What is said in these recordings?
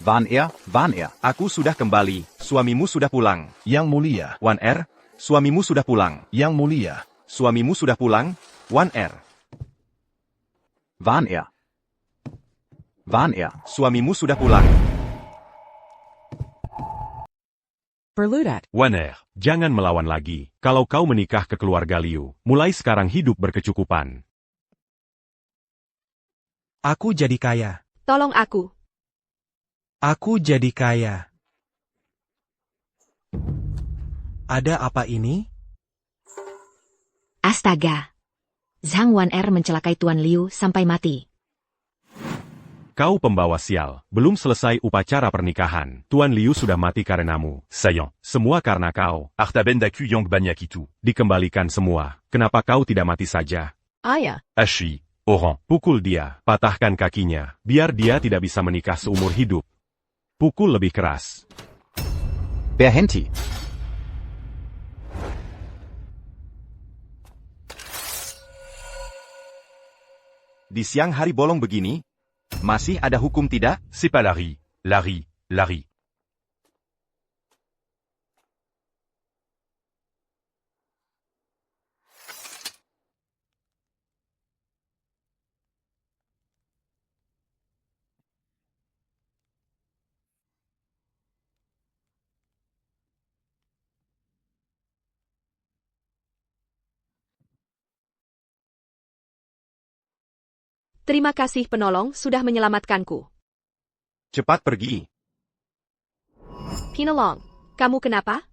Van Er. Aku sudah kembali, suamimu sudah pulang. Yang Mulia, Wan Er, suamimu sudah pulang. Yang Mulia, Suamimu sudah pulang, Wan Er. Van Er. Suamimu sudah pulang. Berludat. Wan Er, jangan melawan lagi. Kalau kau menikah ke keluarga Liu, mulai sekarang hidup berkecukupan. Aku jadi kaya. Tolong aku. Aku jadi kaya. Ada apa ini? Astaga. Zhang Wan Er mencelakai Tuan Liu sampai mati. Kau pembawa sial, belum selesai upacara pernikahan. Tuan Liu sudah mati karenamu. Sayang, semua karena kau. Harta bendaku yang banyak itu. Dikembalikan semua. Kenapa kau tidak mati saja? Ayah. Ashi, Oran, pukul dia, patahkan kakinya, biar dia tidak bisa menikah seumur hidup. Pukul lebih keras. Berhenti. Di siang hari bolong begini, masih ada hukum tidak? C'est pas Larry. Larry. Terima kasih penolong sudah menyelamatkanku. Cepat pergi. Pinolong, kamu kenapa?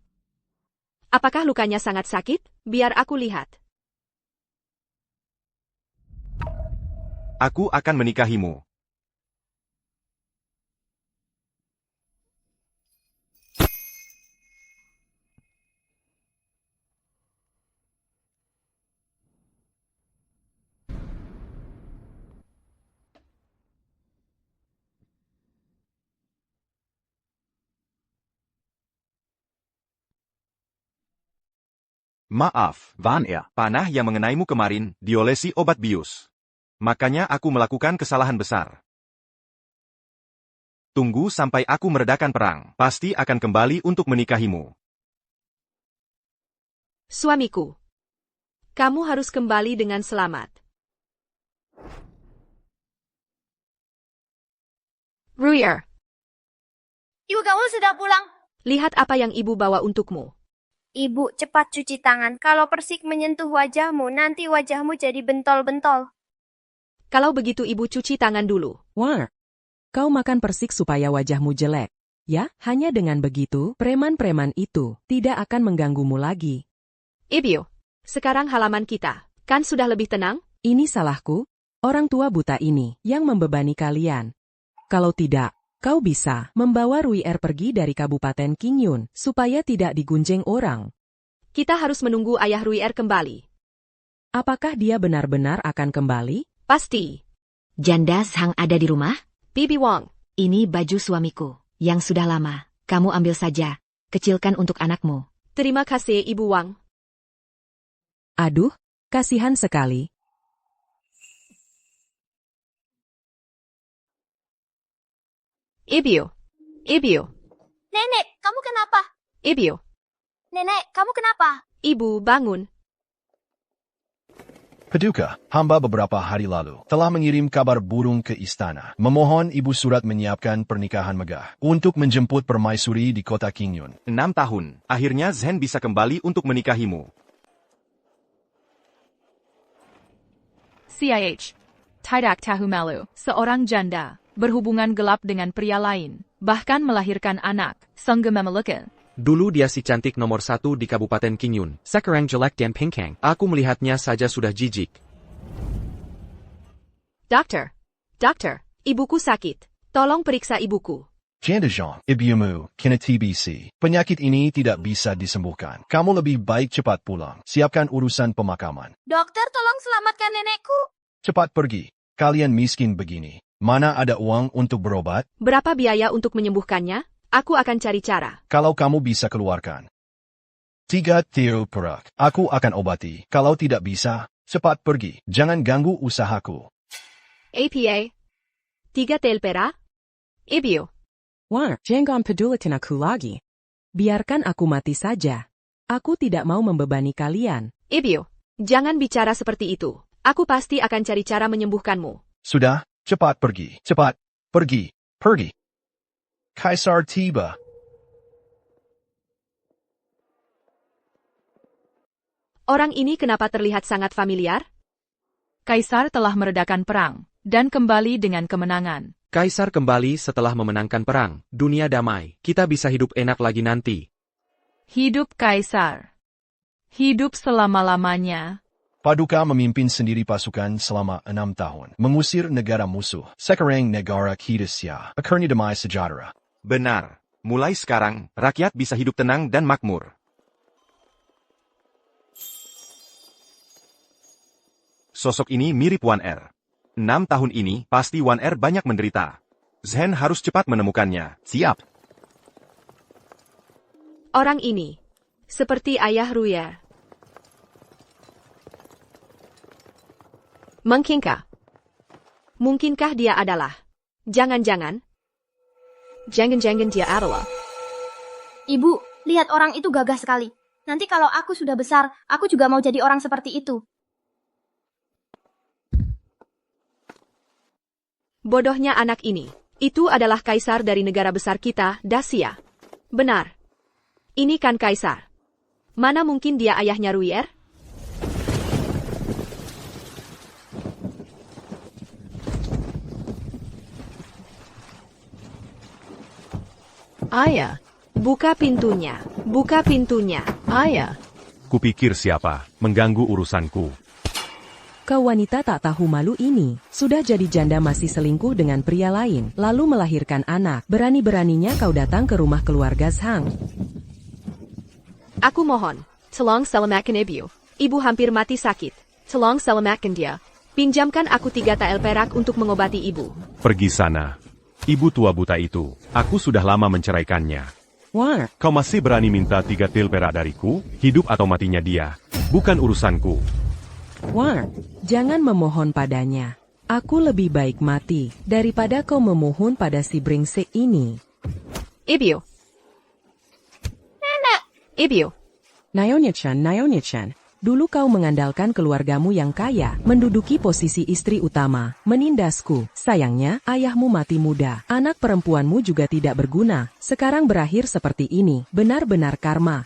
Apakah lukanya sangat sakit? Biar aku lihat. Aku akan menikahimu. Maaf, Van Er. panah yang mengenaimu kemarin diolesi obat bius. Makanya aku melakukan kesalahan besar. Tunggu sampai aku meredakan perang. Pasti akan kembali untuk menikahimu. Suamiku. Kamu harus kembali dengan selamat. Ruier, Ibu kamu sudah pulang. lihat apa yang ibu bawa untukmu. Ibu, cepat cuci tangan. Kalau persik menyentuh wajahmu, nanti wajahmu jadi bentol-bentol. Kalau begitu ibu cuci tangan dulu. War. Kau makan persik supaya wajahmu jelek. Ya, hanya dengan begitu, preman-preman itu tidak akan mengganggumu lagi. Ibu, sekarang halaman kita. Kan sudah lebih tenang? Ini salahku, orang tua buta ini, yang membebani kalian. Kalau tidak, kau bisa membawa Ruier pergi dari Kabupaten Qingyun, supaya tidak digunjing orang. Kita harus menunggu ayah Ruier kembali. Apakah dia benar-benar akan kembali? Pasti. Janda Zhang ada di rumah? Bibi Wang. Ini baju suamiku, yang sudah lama. Kamu ambil saja. Kecilkan untuk anakmu. Terima kasih Ibu Wang. Aduh, kasihan sekali. Ibu. Nenek, kamu kenapa? Ibu. Nenek, kamu kenapa? Ibu bangun. Paduka, hamba beberapa hari lalu telah mengirim kabar burung ke istana. Memohon ibu surat menyiapkan pernikahan megah untuk menjemput permaisuri di kota Qingyun. 6 tahun. Akhirnya Zhen bisa kembali untuk menikahimu. CIH. Tidak tahu malu, seorang janda, berhubungan gelap dengan pria lain, bahkan melahirkan anak, sungguh memalukan. Dulu dia si cantik nomor 1 di Kabupaten Qingyun. Sekarang jelek dan pingkang. Aku melihatnya saja sudah jijik. Dokter, ibuku sakit. Tolong periksa ibuku. Janda Zhang, ibumu kena TBC. Penyakit ini tidak bisa disembuhkan. Kamu lebih baik cepat pulang. Siapkan urusan pemakaman. Dokter, tolong selamatkan nenekku. Cepat pergi. Kalian miskin begini. Mana ada uang untuk berobat? Berapa biaya untuk menyembuhkannya? Aku akan cari cara. Kalau kamu bisa keluarkan 3 tir perak, aku akan obati. Kalau tidak bisa, cepat pergi. Jangan ganggu usahaku. APA. 3 tel pera? Ibu. Wah, jangan pedulikan aku lagi. Biarkan aku mati saja. Aku tidak mau membebani kalian. Ibu, jangan bicara seperti itu. Aku pasti akan cari cara menyembuhkanmu. Sudah, cepat pergi. Cepat, pergi, pergi. Kaisar tiba. Orang ini kenapa terlihat sangat familiar? Kaisar telah meredakan perang, dan kembali dengan kemenangan. Kaisar kembali setelah memenangkan perang. Dunia damai. Kita bisa hidup enak lagi nanti. Hidup Kaisar. Hidup selama-lamanya. Paduka memimpin sendiri pasukan selama 6 tahun. Mengusir negara musuh. Sekarang negara kita siap. Akhirnya damai sejahtera. Benar. Mulai sekarang, rakyat bisa hidup tenang dan makmur. Sosok ini mirip Wan Er. 6 tahun ini, pasti Wan Er banyak menderita. Zhen harus cepat menemukannya. Siap. Orang ini, seperti ayah Ruya. Mungkinkah dia adalah? Jangan-jangan dia adalah. Ibu, lihat orang itu gagah sekali. Nanti kalau aku sudah besar, aku juga mau jadi orang seperti itu. Bodohnya anak ini. Itu adalah kaisar dari negara besar kita, Dacia. Benar. Ini kan kaisar. Mana mungkin dia ayahnya Ruyer? Ayah. Buka pintunya. Buka pintunya. Ayah. Kupikir siapa mengganggu urusanku. Kau wanita tak tahu malu ini, sudah jadi janda masih selingkuh dengan pria lain, lalu melahirkan anak. Berani-beraninya kau datang ke rumah keluarga Zhang. Aku mohon, tolong selamatkan ibu. Ibu hampir mati sakit. Tolong selamatkan dia. Pinjamkan aku 3 tael perak untuk mengobati ibu. Pergi sana. Ibu tua buta itu, aku sudah lama menceraikannya. Wah, Kau masih berani minta 3 tael perak dariku? Hidup atau matinya dia, bukan urusanku. wah, jangan memohon padanya. Aku lebih baik mati, daripada kau memohon pada si brengsek ini. Ibu. Nenek. Ibu. Naonya-chan, dulu kau mengandalkan keluargamu yang kaya, menduduki posisi istri utama, menindasku. Sayangnya, ayahmu mati muda, anak perempuanmu juga tidak berguna, sekarang berakhir seperti ini, benar-benar karma.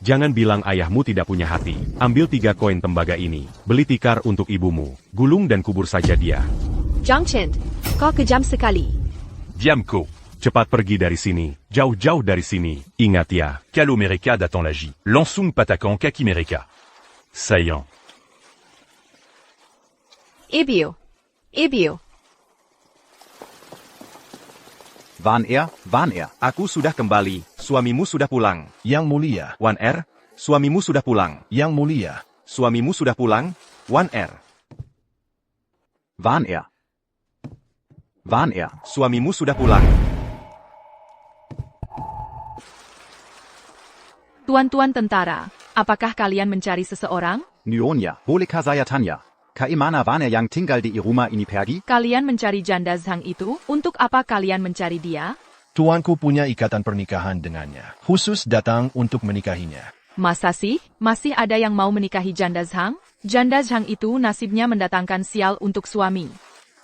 Jangan bilang ayahmu tidak punya hati. Ambil 3 koin tembaga ini, beli tikar untuk ibumu, gulung dan kubur saja dia. Zhang Chen, kau kejam sekali. Diamco. Cepat pergi dari sini, jauh-jauh dari sini. Ingat ya. Kalo Mereka d'attend l'agi. Lansung patakan kaki Mereka. Sayon. Ibu. Wan Er? Aku sudah kembali, suamimu sudah pulang. Yang mulia. Wan Er, suamimu sudah pulang. Yang mulia. Suamimu sudah pulang, Wan Er. Wan Er. Suamimu sudah pulang. Tuan-tuan tentara, apakah kalian mencari seseorang? Nyonya, bolehkah saya tanya? Kaimana Wan Er yang tinggal di rumah ini pergi? Kalian mencari janda Zhang itu? Untuk apa kalian mencari dia? Tuanku punya ikatan pernikahan dengannya. Khusus datang untuk menikahinya. Masa sih? Masih ada yang mau menikahi janda Zhang? Janda Zhang itu nasibnya mendatangkan sial untuk suami.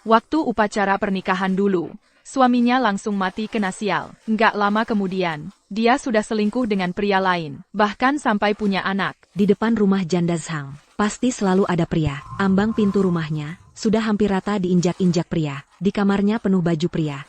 Waktu upacara pernikahan dulu, suaminya langsung mati kena sial. Nggak lama kemudian, dia sudah selingkuh dengan pria lain, bahkan sampai punya anak. Di depan rumah janda Zhang, pasti selalu ada pria. Ambang pintu rumahnya, sudah hampir rata diinjak-injak pria. Di kamarnya penuh baju pria.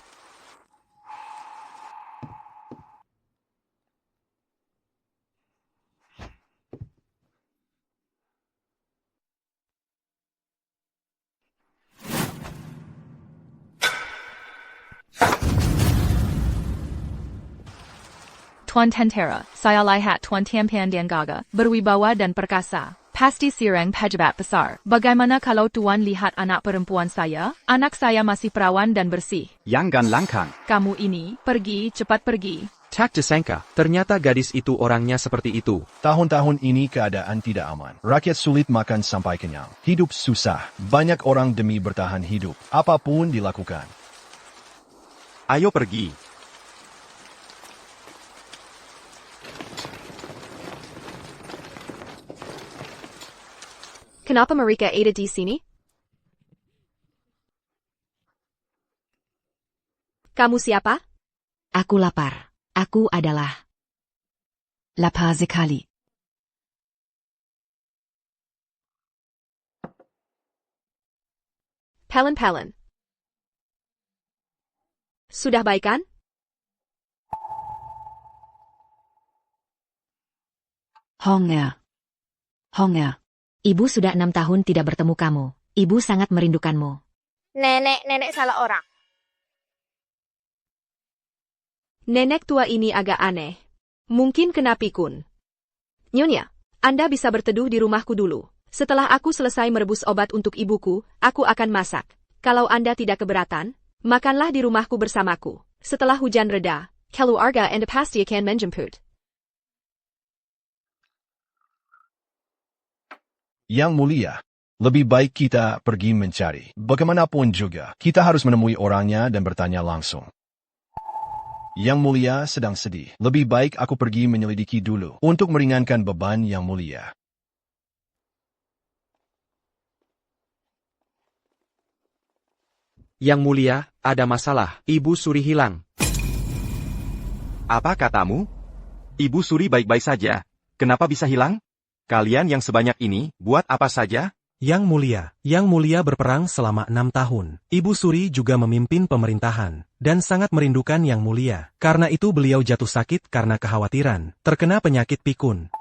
Tuan Tentera, saya lihat Tuan Tianpan dan Gaga, berwibawa dan perkasa. Pasti sirang pejabat besar. Bagaimana kalau Tuan lihat anak perempuan saya? Anak saya masih perawan dan bersih. Yang gan langkang. Kamu ini, pergi, cepat pergi. Tak disangka, ternyata gadis itu orangnya seperti itu. Tahun-tahun ini keadaan tidak aman. Rakyat sulit makan sampai kenyang. Hidup susah. Banyak orang demi bertahan hidup. Apapun dilakukan. Ayo pergi. Kenapa mereka ada di sini? Kamu siapa? Aku lapar. Aku adalah lapar sekali. Pelen. Sudah baik kan? Hunger. Ibu sudah 6 tahun tidak bertemu kamu. Ibu sangat merindukanmu. Nenek salah orang. Nenek tua ini agak aneh. Mungkin kena pikun. Nyonya, Anda bisa berteduh di rumahku dulu. Setelah aku selesai merebus obat untuk ibuku, aku akan masak. Kalau Anda tidak keberatan, makanlah di rumahku bersamaku. Setelah hujan reda, keluarga Anda pasti akan menjemput. Yang mulia, lebih baik kita pergi mencari. Bagaimanapun juga, kita harus menemui orangnya dan bertanya langsung. Yang mulia sedang sedih. Lebih baik aku pergi menyelidiki dulu untuk meringankan beban yang mulia. Yang mulia, ada masalah. Ibu Suri hilang. Apa katamu? Ibu Suri baik-baik saja. Kenapa bisa hilang? Kalian yang sebanyak ini, buat apa saja? Yang Mulia berperang selama 6 tahun. Ibu Suri juga memimpin pemerintahan, dan sangat merindukan Yang Mulia. Karena itu beliau jatuh sakit karena kekhawatiran, terkena penyakit pikun.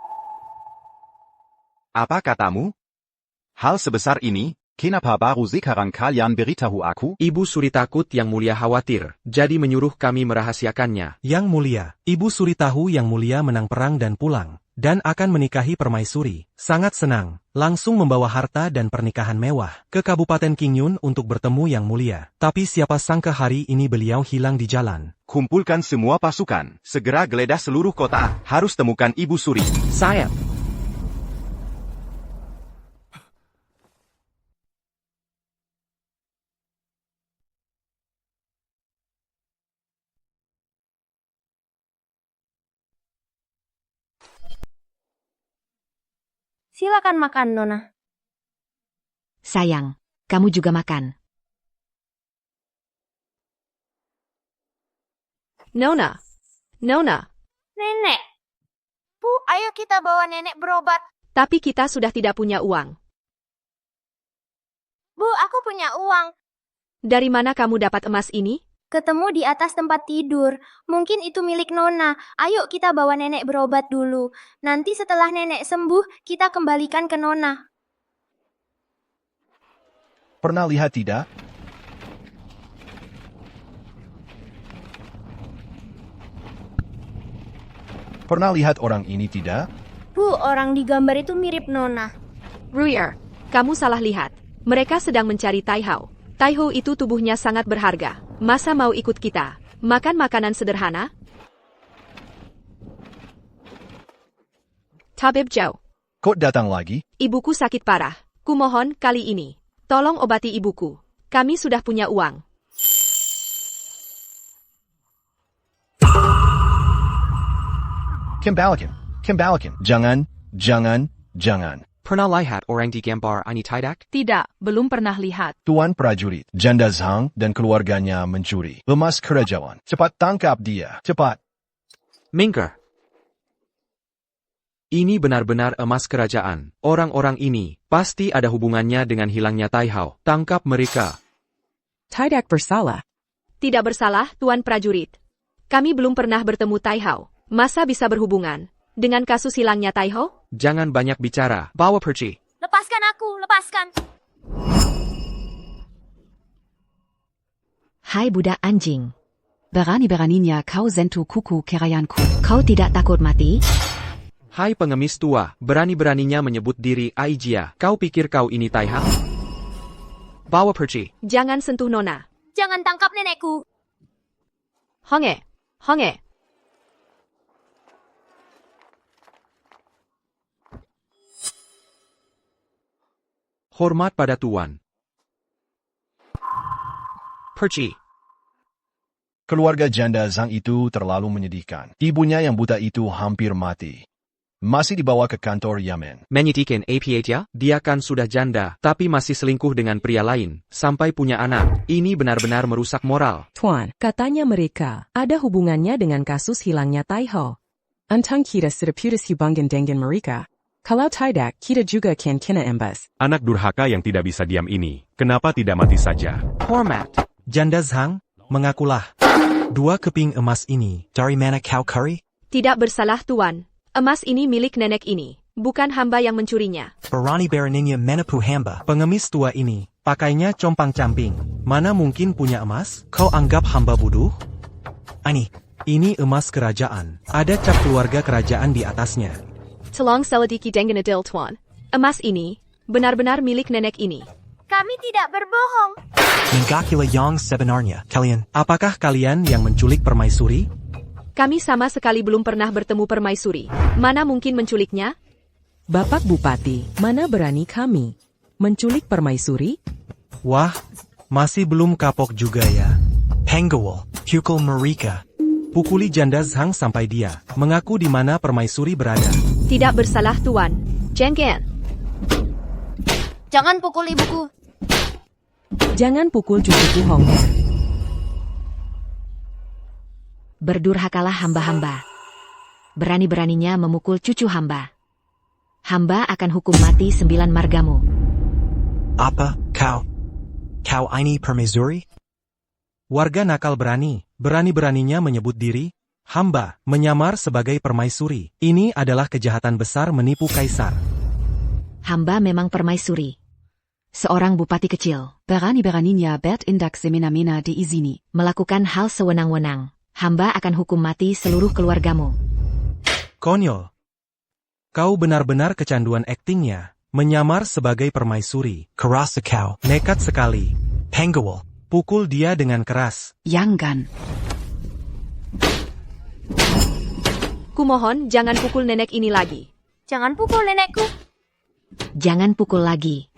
Apa katamu? Hal sebesar ini? Kenapa baru sekarang kalian beritahu aku? Ibu Suri takut Yang Mulia khawatir, jadi menyuruh kami merahasiakannya. Yang Mulia, Ibu Suri tahu Yang Mulia menang perang dan pulang, dan akan menikahi permaisuri. Sangat senang, langsung membawa harta dan pernikahan mewah ke Kabupaten Qingyun untuk bertemu Yang Mulia. Tapi siapa sangka hari ini beliau hilang di jalan. Kumpulkan semua pasukan, segera geledah seluruh kota, harus temukan Ibu Suri. Saya. Silakan makan, Nona. Sayang, kamu juga makan. Nona. Nenek. Bu, ayo kita bawa nenek berobat. Tapi kita sudah tidak punya uang. Bu, aku punya uang. Dari mana kamu dapat emas ini? Ketemu di atas tempat tidur. Mungkin itu milik Nona. Ayo kita bawa nenek berobat dulu. Nanti setelah nenek sembuh, kita kembalikan ke Nona. Pernah lihat tidak? Pernah lihat orang ini tidak? Bu, orang di gambar itu mirip Nona. Ruyer, kamu salah lihat. Mereka sedang mencari Tai Hao. Tai Hao itu tubuhnya sangat berharga. Masa mau ikut kita? Makan makanan sederhana? Tabib Zhao. Kok datang lagi? Ibuku sakit parah. Kumohon kali ini. Tolong obati ibuku. Kami sudah punya uang. Kembalikan. Jangan. Pernah lihat orang di gambar ini tidak? Tidak, belum pernah lihat. Tuan prajurit, Janda Zhang dan keluarganya mencuri emas kerajaan. Cepat tangkap dia, cepat. Minggir. Ini benar-benar emas kerajaan. Orang-orang ini pasti ada hubungannya dengan hilangnya Tai Hao. Tangkap mereka. Tidak bersalah. Tidak bersalah, Tuan prajurit. Kami belum pernah bertemu Tai Hao. Masa bisa berhubungan dengan kasus hilangnya Tai Hao? Jangan banyak bicara. Bawa pergi. Lepaskan aku, lepaskan. Hai budak anjing. Berani-beraninya kau sentuh kuku kerayanku. Kau tidak takut mati? Hai pengemis tua, berani-beraninya menyebut diri Aijia. Kau pikir kau ini Tai Hao? Bawa pergi. Jangan sentuh Nona. Jangan tangkap nenekku. Honge. Hormat pada Tuan. Perci. Keluarga janda Zhang itu terlalu menyedihkan. Ibunya yang buta itu hampir mati. Masih dibawa ke kantor Yamen. Menyitikan APA, dia kan sudah janda, tapi masih selingkuh dengan pria lain, sampai punya anak. Ini benar-benar merusak moral. Tuan, katanya mereka ada hubungannya dengan kasus hilangnya Tai Ho. Antang kita sudah putus hubungan dengan mereka. Kalau tidak, kita juga kan kena embas. Anak durhaka yang tidak bisa diam ini, kenapa tidak mati saja? Hormat. Janda Zhang, mengakulah. 2 keping emas ini, dari mana kau curi? Tidak bersalah Tuan. Emas ini milik nenek ini, bukan hamba yang mencurinya. Berani beraninya menepu hamba. Pengemis tua ini, pakainya compang-camping. Mana mungkin punya emas? Kau anggap hamba bodoh? Ini emas kerajaan. Ada cap keluarga kerajaan di atasnya. Tolong selidiki dengan adil Tuan. Emas ini, benar-benar milik nenek ini. Kami tidak berbohong. Mengakulah yang sebenarnya. Kalian, apakah kalian yang menculik permaisuri? Kami sama sekali belum pernah bertemu permaisuri. Mana mungkin menculiknya? Bapak Bupati, mana berani kami menculik permaisuri? Wah, masih belum kapok juga ya. Penggawal, pukul mereka. Pukuli janda Zhang sampai dia mengaku di mana permaisuri berada. Tidak bersalah Tuan. Jengken. Jangan pukul ibuku. Jangan pukul cucuku Hong. Berdurhakalah hamba-hamba. Berani-beraninya memukul cucu hamba. Hamba akan hukum mati 9 margamu. Apa, kau? Kau ini permaisuri? Warga nakal berani-beraninya menyebut diri, hamba, menyamar sebagai permaisuri. Ini adalah kejahatan besar menipu kaisar. Hamba memang permaisuri. Seorang bupati kecil, berani-beraninya bertindak semena-mena diizini, melakukan hal sewenang-wenang. Hamba akan hukum mati seluruh keluargamu. Konyol. Kau benar-benar kecanduan aktingnya, menyamar sebagai permaisuri. Keras kau. Nekat sekali. Penggawal, pukul dia dengan keras. Jangan. Kumohon jangan pukul nenek ini lagi. Jangan pukul nenekku. Jangan pukul lagi.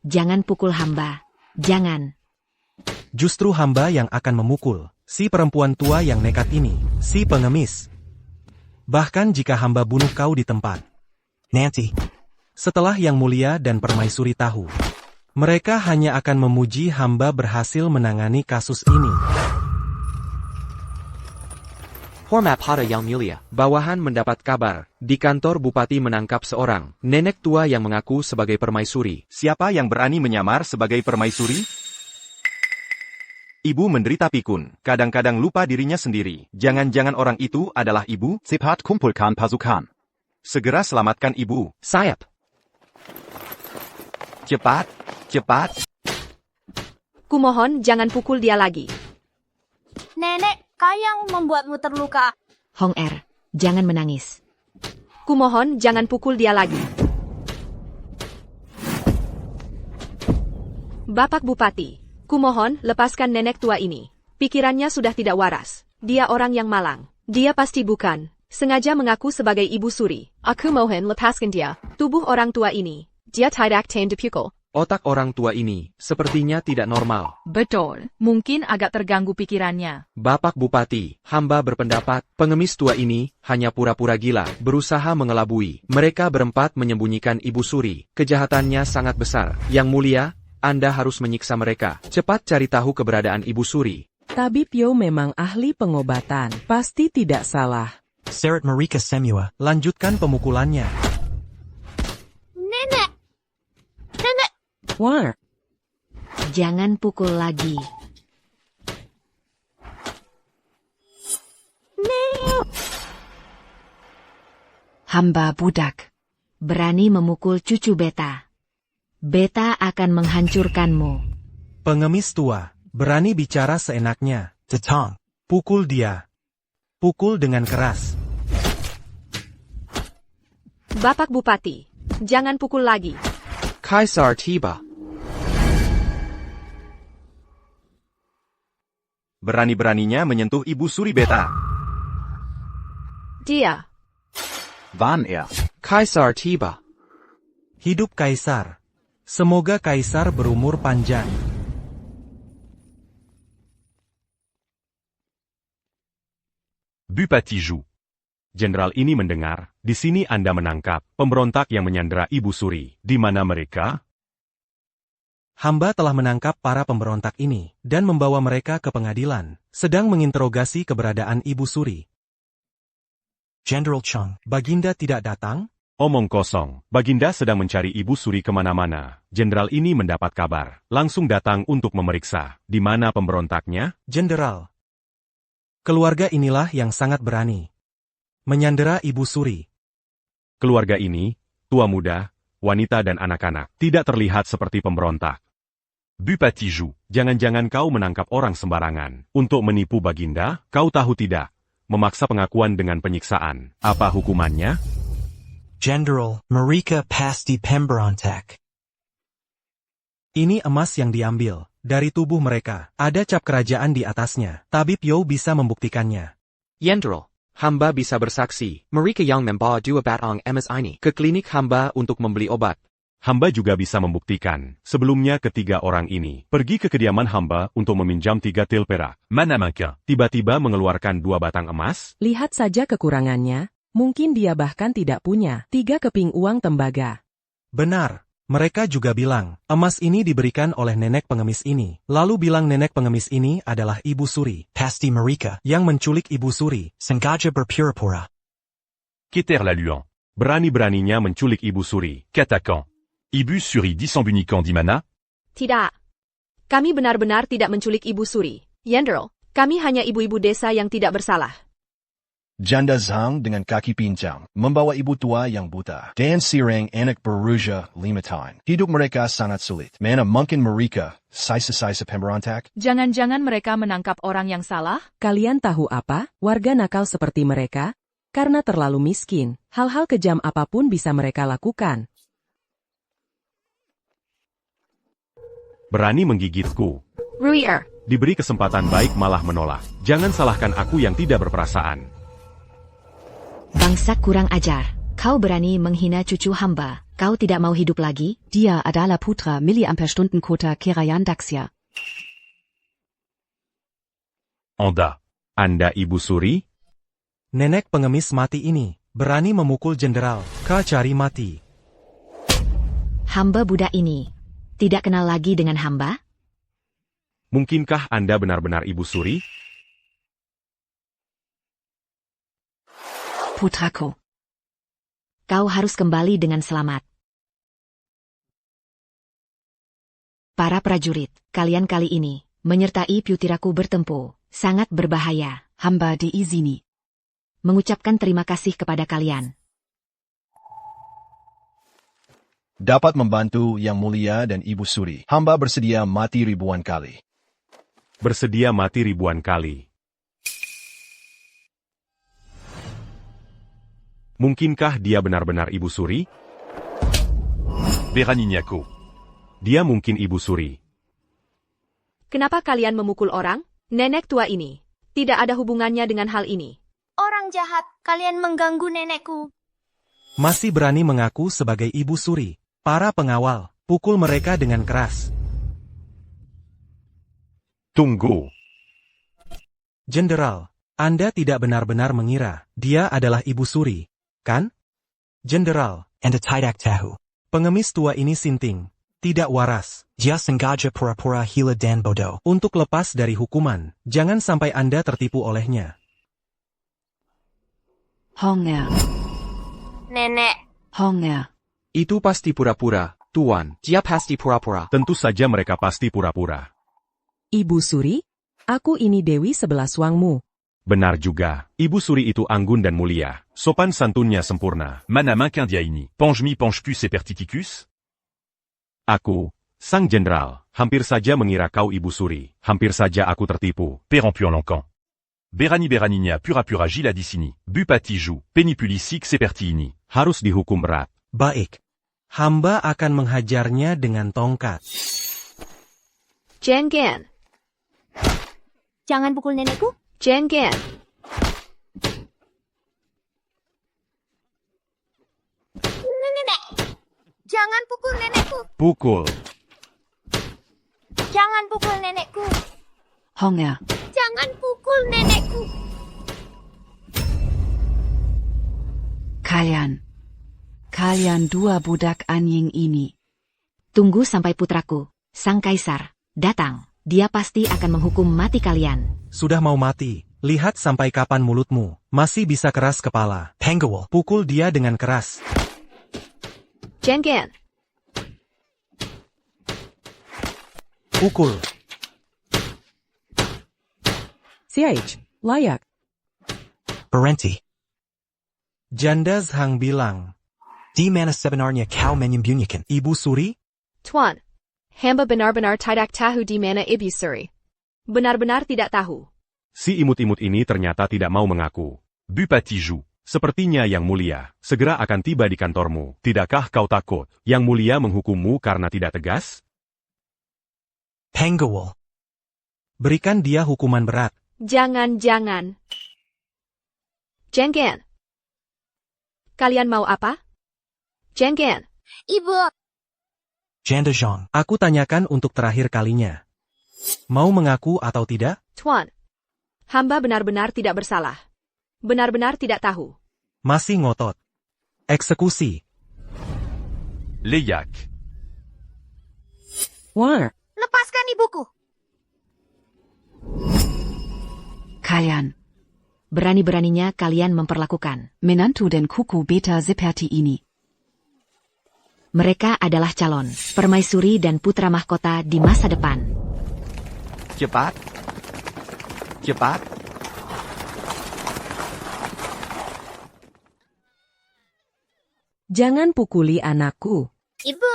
Jangan pukul hamba. Jangan. Justru hamba yang akan memukul. Si perempuan tua yang nekat ini, si pengemis. Bahkan jika hamba bunuh kau di tempat. Nanti, setelah Yang Mulia dan Permaisuri tahu, mereka hanya akan memuji hamba berhasil menangani kasus ini. Hormat pada Yang Mulia. Bawahan mendapat kabar, di kantor bupati menangkap seorang nenek tua yang mengaku sebagai permaisuri. Siapa yang berani menyamar sebagai permaisuri? Ibu menderita pikun, kadang-kadang lupa dirinya sendiri. Jangan-jangan orang itu adalah ibu? Cepat kumpulkan pasukan. Segera selamatkan ibu. Sayap. Cepat, cepat. Kumohon jangan pukul dia lagi. Nenek, kau yang membuatmu terluka. Hong Er, jangan menangis. Kumohon jangan pukul dia lagi. Bapak Bupati, kumohon lepaskan nenek tua ini. Pikirannya sudah tidak waras. Dia orang yang malang. Dia pasti bukan sengaja mengaku sebagai ibu suri. Aku mohon lepaskan dia. Tubuh orang tua ini. Dia tidak tahan dipukul. Otak orang tua ini sepertinya tidak normal. Betul, mungkin agak terganggu pikirannya. Bapak Bupati, hamba berpendapat pengemis tua ini hanya pura-pura gila, berusaha mengelabui. Mereka berempat menyembunyikan ibu suri. Kejahatannya sangat besar. Yang Mulia, Anda harus menyiksa mereka. Cepat cari tahu keberadaan ibu suri. Tabib Yo memang ahli pengobatan. Pasti tidak salah. Seret mereka semua. Lanjutkan pemukulannya. Nenek! Nenek! Wah. Jangan pukul lagi. Hamba budak. Berani memukul cucu beta. Beta akan menghancurkanmu. Pengemis tua, berani bicara seenaknya. Tetang, pukul dia. Pukul dengan keras. Bapak Bupati, jangan pukul lagi. Kaisar tiba. Berani-beraninya menyentuh ibu suri beta. Dia. Wann er? Kaisar tiba. Hidup Kaisar. Semoga kaisar berumur panjang. Bupati Zhu. Jenderal ini mendengar, di sini Anda menangkap pemberontak yang menyandera Ibu Suri. Di mana mereka? Hamba telah menangkap para pemberontak ini, dan membawa mereka ke pengadilan, sedang menginterogasi keberadaan Ibu Suri. Jenderal Cheng, Baginda tidak datang? Omong kosong, Baginda sedang mencari Ibu Suri kemana-mana. Jenderal ini mendapat kabar, langsung datang untuk memeriksa. Di mana pemberontaknya? Jenderal. Keluarga inilah yang sangat berani. Menyandera Ibu Suri. Keluarga ini, tua muda, wanita dan anak-anak, tidak terlihat seperti pemberontak. Bupati Zhu. Jangan-jangan kau menangkap orang sembarangan. Untuk menipu Baginda, kau tahu tidak? Memaksa pengakuan dengan penyiksaan. Apa hukumannya? Jenderal, mereka pasti pemberontak. Ini emas yang diambil. Dari tubuh mereka, ada cap kerajaan di atasnya. Tabib Yo bisa membuktikannya. Jenderal, hamba bisa bersaksi, mereka yang membawa 2 batang emas ini ke klinik hamba untuk membeli obat. Hamba juga bisa membuktikan. Sebelumnya ketiga orang ini pergi ke kediaman hamba untuk meminjam 3 til perak. Mana maka? Tiba-tiba mengeluarkan 2 batang emas. Lihat saja kekurangannya. Mungkin dia bahkan tidak punya 3 keping uang tembaga. Benar. Mereka juga bilang, emas ini diberikan oleh nenek pengemis ini. Lalu bilang nenek pengemis ini adalah Ibu Suri. Pasti mereka yang menculik Ibu Suri. Sengaja berpura-pura. Keter la Luan. Berani-beraninya menculik Ibu Suri. Katakan. Ibu Suri disembunyikan di mana? Tidak. Kami benar-benar tidak menculik Ibu Suri. Jenderal, kami hanya ibu-ibu desa yang tidak bersalah. Janda Zhang dengan kaki pincang, membawa ibu tua yang buta, dan sireng anak berusia 5 tahun. Hidup mereka sangat sulit. Mana mungkin mereka, sisa-sisa pemberontak? Jangan-jangan mereka menangkap orang yang salah? Kalian tahu apa? Warga nakal seperti mereka? Karena terlalu miskin, hal-hal kejam apapun bisa mereka lakukan. Berani menggigitku. Ruier. Diberi kesempatan baik malah menolak. Jangan salahkan aku yang tidak berperasaan. Bangsa kurang ajar. Kau berani menghina cucu hamba. Kau tidak mau hidup lagi? Dia adalah putra miliampere-stunden kota Kerayan Daxia. Anda Ibu Suri? Nenek pengemis mati ini, berani memukul jenderal. Kau cari mati. Hamba budak ini tidak kenal lagi dengan hamba? Mungkinkah Anda benar-benar Ibu Suri? Putraku. Kau harus kembali dengan selamat. Para prajurit, kalian kali ini menyertai putiraku bertempur. Sangat berbahaya. Hamba diizini mengucapkan terima kasih kepada kalian. Dapat membantu Yang Mulia dan Ibu Suri. Hamba bersedia mati ribuan kali. Bersedia mati ribuan kali. Mungkinkah dia benar-benar Ibu Suri? Beraninyako. Dia mungkin Ibu Suri. Kenapa kalian memukul orang? Nenek tua ini. Tidak ada hubungannya dengan hal ini. Orang jahat, kalian mengganggu nenekku. Masih berani mengaku sebagai Ibu Suri. Para pengawal, pukul mereka dengan keras. Tunggu. Jenderal, Anda tidak benar-benar mengira dia adalah Ibu Suri, kan? Jenderal, Anda tidak tahu. Pengemis tua ini sinting, tidak waras. Dia sengaja pura-pura gila dan bodoh. Untuk lepas dari hukuman, jangan sampai Anda tertipu olehnya. Honger. Nenek. Honger. Itu pasti pura-pura, Tuan. Dia pasti pura-pura. Tentu saja mereka pasti pura-pura. Ibu Suri? Aku ini Dewi sebelah suangmu. Benar juga. Ibu Suri itu anggun dan mulia. Sopan santunnya sempurna. Mana mungkin dia ini? Penche mi penche plus sepertiticus? Aku, sang jenderal, hampir saja mengira kau Ibu Suri. Hampir saja aku tertipu. Perempuan lonkan. Berani-beraninya pura-pura gila di sini. Bupati Zhu, penipulisik seperti ini. Harus dihukum berat. Baik. Hamba akan menghajarnya dengan tongkat. Jengen. Jangan pukul nenekku. Jengen. Nenek. Jangan pukul nenek. Pukul. Jangan pukul nenekku. Honger. Jangan pukul nenekku. Kalian dua budak anjing ini. Tunggu sampai putraku, sang kaisar, datang. Dia pasti akan menghukum mati kalian. Sudah mau mati. Lihat sampai kapan mulutmu. Masih bisa keras kepala. Penguil. Pukul dia dengan keras. Jengen. Pukul. Siege. Layak. Berhenti. Janda Zhang bilang. Di mana sebenarnya kau menyembunyikan Ibu Suri? Tuan. Hamba benar-benar tidak tahu di mana Ibu Suri. Benar-benar tidak tahu. Si imut-imut ini ternyata tidak mau mengaku. Bupati Zhu. Sepertinya Yang Mulia, segera akan tiba di kantormu. Tidakkah kau takut Yang Mulia menghukummu karena tidak tegas? Penguil. Berikan dia hukuman berat. Jangan. Jengen. Kalian mau apa? Jengen. Ibu. Janda Zhang. Aku tanyakan untuk terakhir kalinya. Mau mengaku atau tidak? Tuan. Hamba benar-benar tidak bersalah. Benar-benar tidak tahu. Masih ngotot. Eksekusi. Leyak. War. Lepaskan ibuku. Kalian. Berani-beraninya kalian memperlakukan menantu dan kuku beta seperti ini. Mereka adalah calon permaisuri dan putra mahkota di masa depan. Cepat. Cepat. Jangan pukuli anakku. Ibu.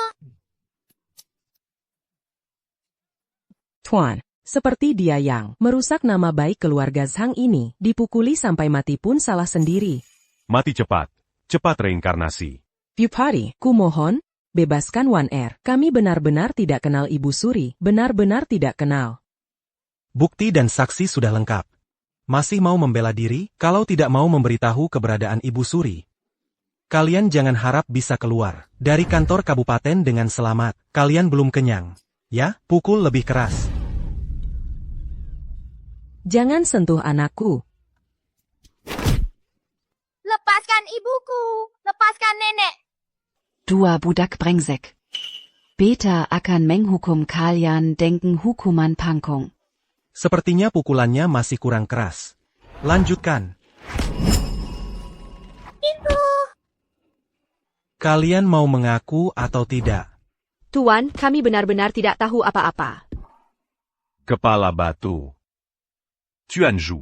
Tuan, seperti dia yang merusak nama baik keluarga Zhang ini, dipukuli sampai mati pun salah sendiri. Mati cepat. Cepat reinkarnasi. Bupati, kumohon, bebaskan Wan Er. Kami benar-benar tidak kenal Ibu Suri, benar-benar tidak kenal. Bukti dan saksi sudah lengkap. Masih mau membela diri, kalau tidak mau memberitahu keberadaan Ibu Suri? Kalian jangan harap bisa keluar dari kantor kabupaten dengan selamat. Kalian belum kenyang. Ya, pukul lebih keras. Jangan sentuh anakku. Lepaskan ibuku. Lepaskan nenek. Dua budak brengsek. Beta akan menghukum kalian dengan hukuman pangkong. Sepertinya pukulannya masih kurang keras. Lanjutkan. Ibu. Kalian mau mengaku atau tidak? Tuan, kami benar-benar tidak tahu apa-apa. Kepala batu. Tuan Zhu.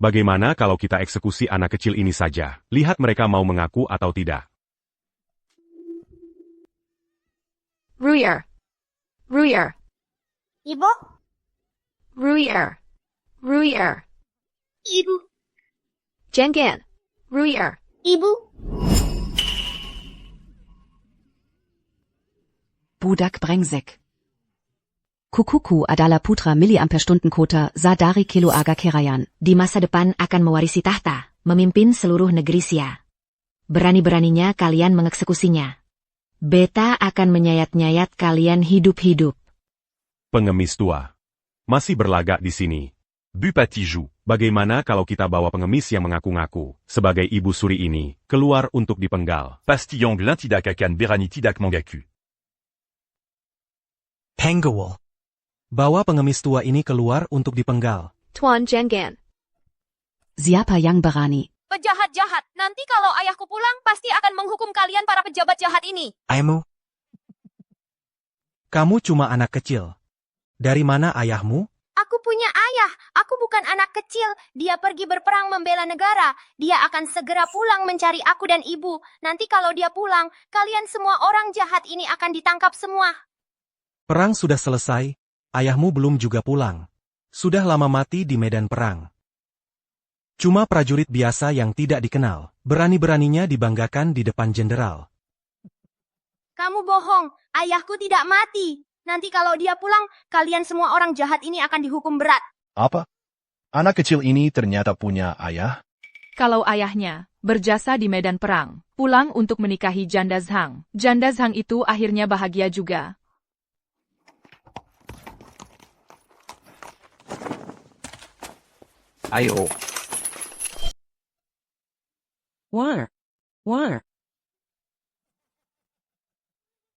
Bagaimana kalau kita eksekusi anak kecil ini saja? Lihat mereka mau mengaku atau tidak. Ruyer. Ibu. Ruyer. Ibu. Jengen. Ruyer. Ibu. Budak brengsek. Kukuku adalah putra miliampere-Stunden-Kota Sadari Kilo Aga Kerayan. Di masa depan akan mewarisi tahta, memimpin seluruh negeri Xia. Berani-beraninya kalian mengeksekusinya. Beta akan menyayat-nyayat kalian hidup-hidup. Pengemis tua. Masih berlagak di sini. Bupati Zhu. Bagaimana kalau kita bawa pengemis yang mengaku-ngaku sebagai Ibu Suri ini keluar untuk dipenggal? Pasti Yang Lin tidak akan berani tidak mengaku. Penguil. Bawa pengemis tua ini keluar untuk dipenggal. Tuan Jengen. Siapa yang berani? Pejahat-jahat. Nanti kalau ayahku pulang, pasti akan menghukum kalian para pejabat jahat ini. Ayahmu? Kamu cuma anak kecil. Dari mana ayahmu? Aku punya ayah. Aku bukan anak kecil. Dia pergi berperang membela negara. Dia akan segera pulang mencari aku dan ibu. Nanti kalau dia pulang, kalian semua orang jahat ini akan ditangkap semua. Perang sudah selesai. Ayahmu belum juga pulang. Sudah lama mati di medan perang. Cuma prajurit biasa yang tidak dikenal. Berani-beraninya dibanggakan di depan jenderal. Kamu bohong. Ayahku tidak mati. Nanti kalau dia pulang, kalian semua orang jahat ini akan dihukum berat. Apa? Anak kecil ini ternyata punya ayah? Kalau ayahnya berjasa di medan perang, pulang untuk menikahi Janda Zhang. Janda Zhang itu akhirnya bahagia juga. Ayo. War.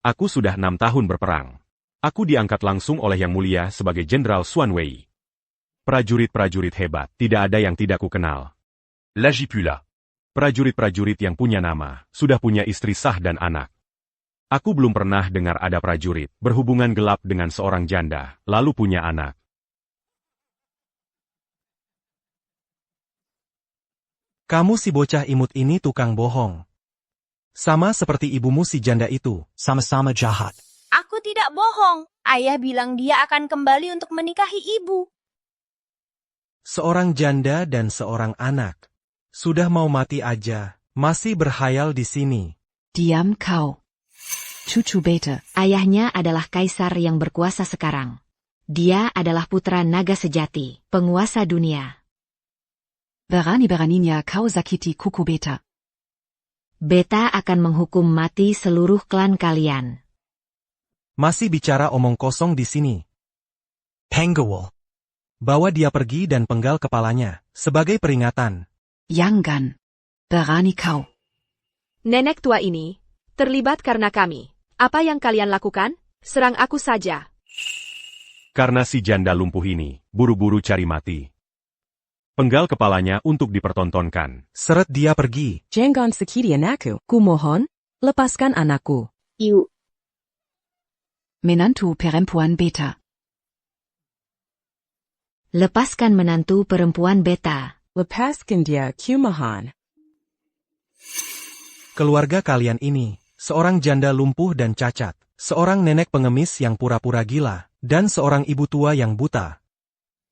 Aku sudah 6 tahun berperang. Aku diangkat langsung oleh Yang Mulia sebagai Jenderal Xuan Wei. Prajurit-prajurit hebat, tidak ada yang tidak kukenal. L'Agipula. Prajurit-prajurit yang punya nama, sudah punya istri sah dan anak. Aku belum pernah dengar ada prajurit berhubungan gelap dengan seorang janda, lalu punya anak. Kamu si bocah imut ini tukang bohong. Sama seperti ibumu si janda itu, sama-sama jahat. Aku tidak bohong. Ayah bilang dia akan kembali untuk menikahi ibu. Seorang janda dan seorang anak. Sudah mau mati aja, masih berhayal di sini. Diam kau. Cucu beta, ayahnya adalah kaisar yang berkuasa sekarang. Dia adalah putra naga sejati, penguasa dunia. Berani-beraninya kau zakiti kuku beta. Beta akan menghukum mati seluruh klan kalian. Masih bicara omong kosong di sini. Penggawal. Bawa dia pergi dan penggal kepalanya, sebagai peringatan. Jangan. Berani kau. Nenek tua ini terlibat karena kami. Apa yang kalian lakukan? Serang aku saja. Karena si janda lumpuh ini, buru-buru cari mati. Penggal kepalanya untuk dipertontonkan. Seret dia pergi. Jangan sakiti anakku. Kumohon, lepaskan anakku. Iu. Menantu perempuan beta. Lepaskan menantu perempuan beta. Lepaskan dia, kumohon. Keluarga kalian ini, seorang janda lumpuh dan cacat, seorang nenek pengemis yang pura-pura gila, dan seorang ibu tua yang buta.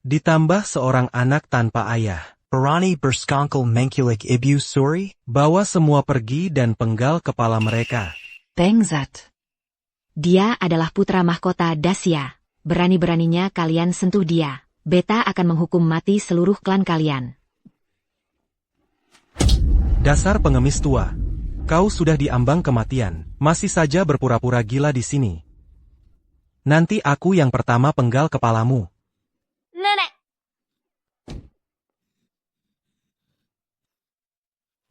Ditambah seorang anak tanpa ayah. Berani berskongkol mengkulik ibu suri? Bawa semua pergi dan penggal kepala mereka. Bangsat. Dia adalah putra mahkota Dacia. Berani-beraninya kalian sentuh dia. Beta akan menghukum mati seluruh klan kalian. Dasar pengemis tua. Kau sudah diambang kematian, masih saja berpura-pura gila di sini. Nanti aku yang pertama penggal kepalamu. Nenek.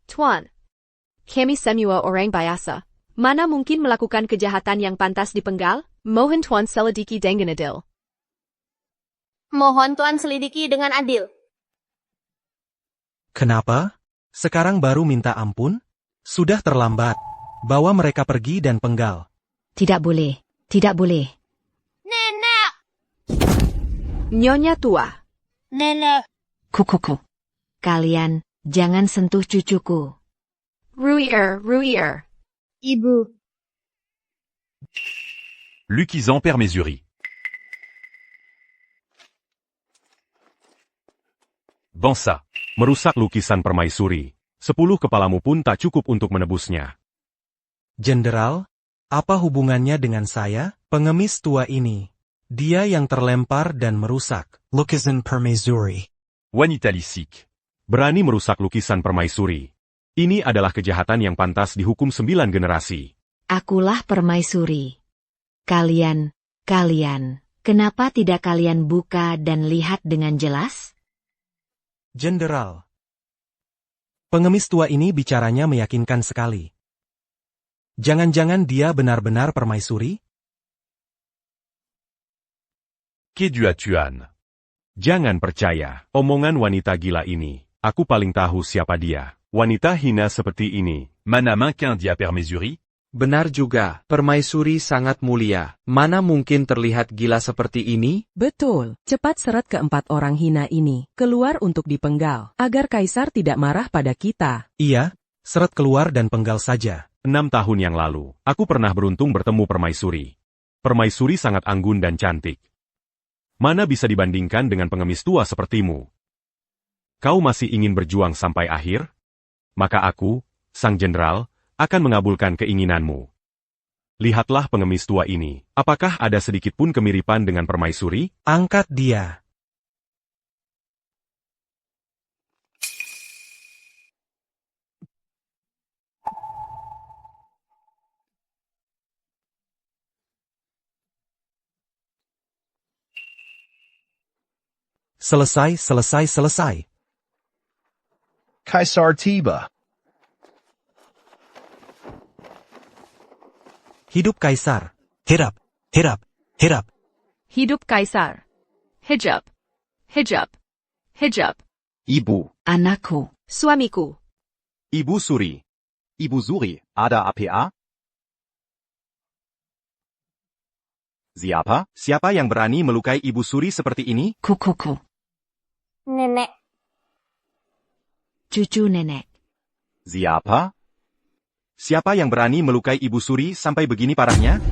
Tuan, kami semua orang biasa. Mana mungkin melakukan kejahatan yang pantas dipenggal? Mohon Tuan selidiki dengan adil. Mohon Tuan selidiki dengan adil. Kenapa? Sekarang baru minta ampun? Sudah terlambat. Bawa mereka pergi dan penggal. Tidak boleh. Tidak boleh. Nenek. Nyonya tua. Nenek. Kukuku. Kalian, jangan sentuh cucuku. Ruier. Ibu. Lukisan Permaisuri. Bangsa. Merusak lukisan permaisuri. 10 kepalamu pun tak cukup untuk menebusnya. Jenderal, apa hubungannya dengan saya? Pengemis tua ini. Dia yang terlempar dan merusak. Lukisan Permaisuri. Wanita lisik. Berani merusak lukisan permaisuri. Ini adalah kejahatan yang pantas dihukum 9 generasi. Akulah permaisuri. Kalian, kenapa tidak kalian buka dan lihat dengan jelas? Jenderal. Pengemis tua ini bicaranya meyakinkan sekali. Jangan-jangan dia benar-benar permaisuri? Kedua Tuan. Jangan percaya omongan wanita gila ini. Aku paling tahu siapa dia. Wanita hina seperti ini. Mana mungkin dia Permaisuri? Benar juga, permaisuri sangat mulia. Mana mungkin terlihat gila seperti ini? Betul, cepat seret keempat orang hina ini keluar untuk dipenggal, agar kaisar tidak marah pada kita. Iya, seret keluar dan penggal saja. 6 tahun yang lalu, aku pernah beruntung bertemu permaisuri. Permaisuri sangat anggun dan cantik. Mana bisa dibandingkan dengan pengemis tua sepertimu? Kau masih ingin berjuang sampai akhir? Maka aku, sang jenderal, akan mengabulkan keinginanmu. Lihatlah pengemis tua ini. Apakah ada sedikit pun kemiripan dengan permaisuri? Angkat dia. Selesai. Kaisar tiba. Hidup Kaisar. Hit up. Hidup Kaisar. Hijab. Ibu. Anakku. Suamiku. Ibu Suri. Ibu Suri. Ada apa? Siapa? Siapa yang berani melukai Ibu Suri seperti ini? Kukuku. Nenek. Cucu nenek. Siapa? Siapa yang berani melukai Ibu Suri sampai begini parahnya?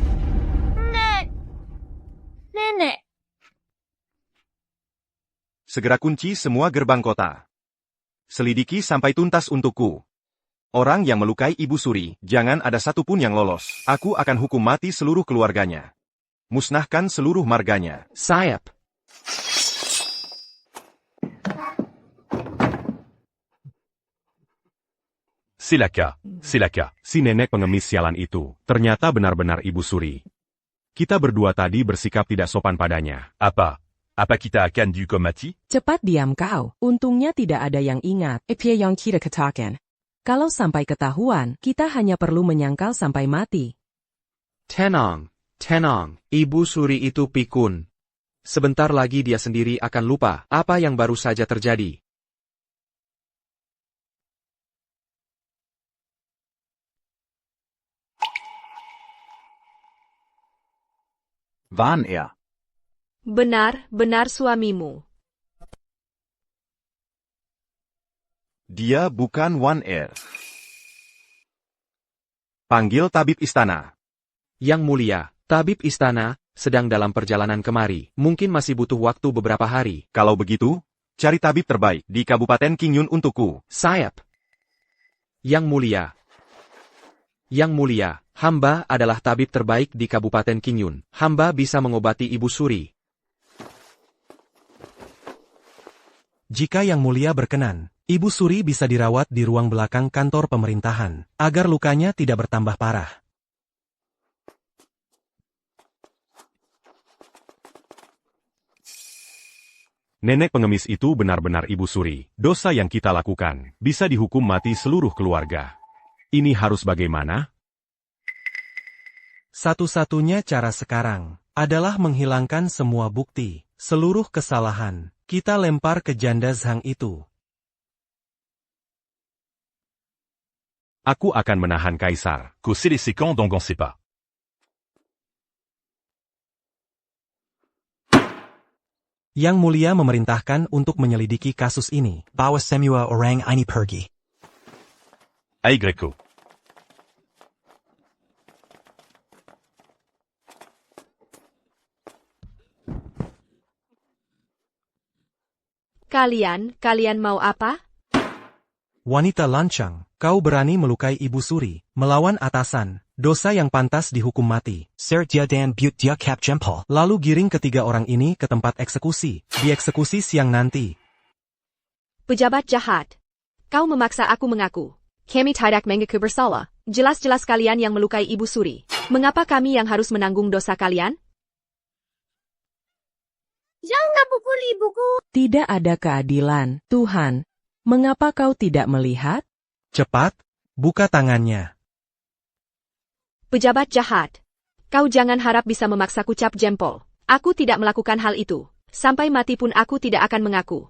Nenek. Segera kunci semua gerbang kota. Selidiki sampai tuntas untukku. Orang yang melukai Ibu Suri, jangan ada satupun yang lolos. Aku akan hukum mati seluruh keluarganya. Musnahkan seluruh marganya. Sayap. Silaka. Si nenek pengemis sialan itu, ternyata benar-benar Ibu Suri. Kita berdua tadi bersikap tidak sopan padanya. Apa kita akan dihukum mati? Cepat diam kau, untungnya tidak ada yang ingat. Apa yang kita katakan? Kalau sampai ketahuan, kita hanya perlu menyangkal sampai mati. Tenang. Ibu Suri itu pikun. Sebentar lagi dia sendiri akan lupa apa yang baru saja terjadi. Wann Benar suamimu. Dia bukan Wan Panggil tabib istana. Yang mulia, tabib istana sedang dalam perjalanan kemari. Mungkin masih butuh waktu beberapa hari. Kalau begitu, cari tabib terbaik di Kabupaten Qingyun untukku. Sayap. Yang mulia, hamba adalah tabib terbaik di Kabupaten Qingyun. Hamba bisa mengobati Ibu Suri. Jika Yang Mulia berkenan, Ibu Suri bisa dirawat di ruang belakang kantor pemerintahan, agar lukanya tidak bertambah parah. Nenek pengemis itu benar-benar Ibu Suri. Dosa yang kita lakukan, bisa dihukum mati seluruh keluarga. Ini harus bagaimana? Satu-satunya cara sekarang adalah menghilangkan semua bukti, seluruh kesalahan. Kita lempar ke janda Zhang itu. Aku akan menahan Kaisar. Que c'est les séquents dont on sait pas. Yang Mulia memerintahkan untuk menyelidiki kasus ini. Bawa semua orang ini pergi. Ai Greco. Kalian mau apa? Wanita lancang, kau berani melukai Ibu Suri, melawan atasan, dosa yang pantas dihukum mati. Ser dia dan but dia cap jempol. Lalu giring ketiga orang ini ke tempat eksekusi, dieksekusi siang nanti. Pejabat jahat. Kau memaksa aku mengaku. Kami tidak mengaku bersalah. Jelas-jelas kalian yang melukai Ibu Suri. Mengapa kami yang harus menanggung dosa kalian? Jangan pukul ibuku. Tidak ada keadilan, Tuhan. Mengapa kau tidak melihat? Cepat, buka tangannya. Pejabat jahat. Kau jangan harap bisa memaksaku cap jempol. Aku tidak melakukan hal itu. Sampai mati pun aku tidak akan mengaku.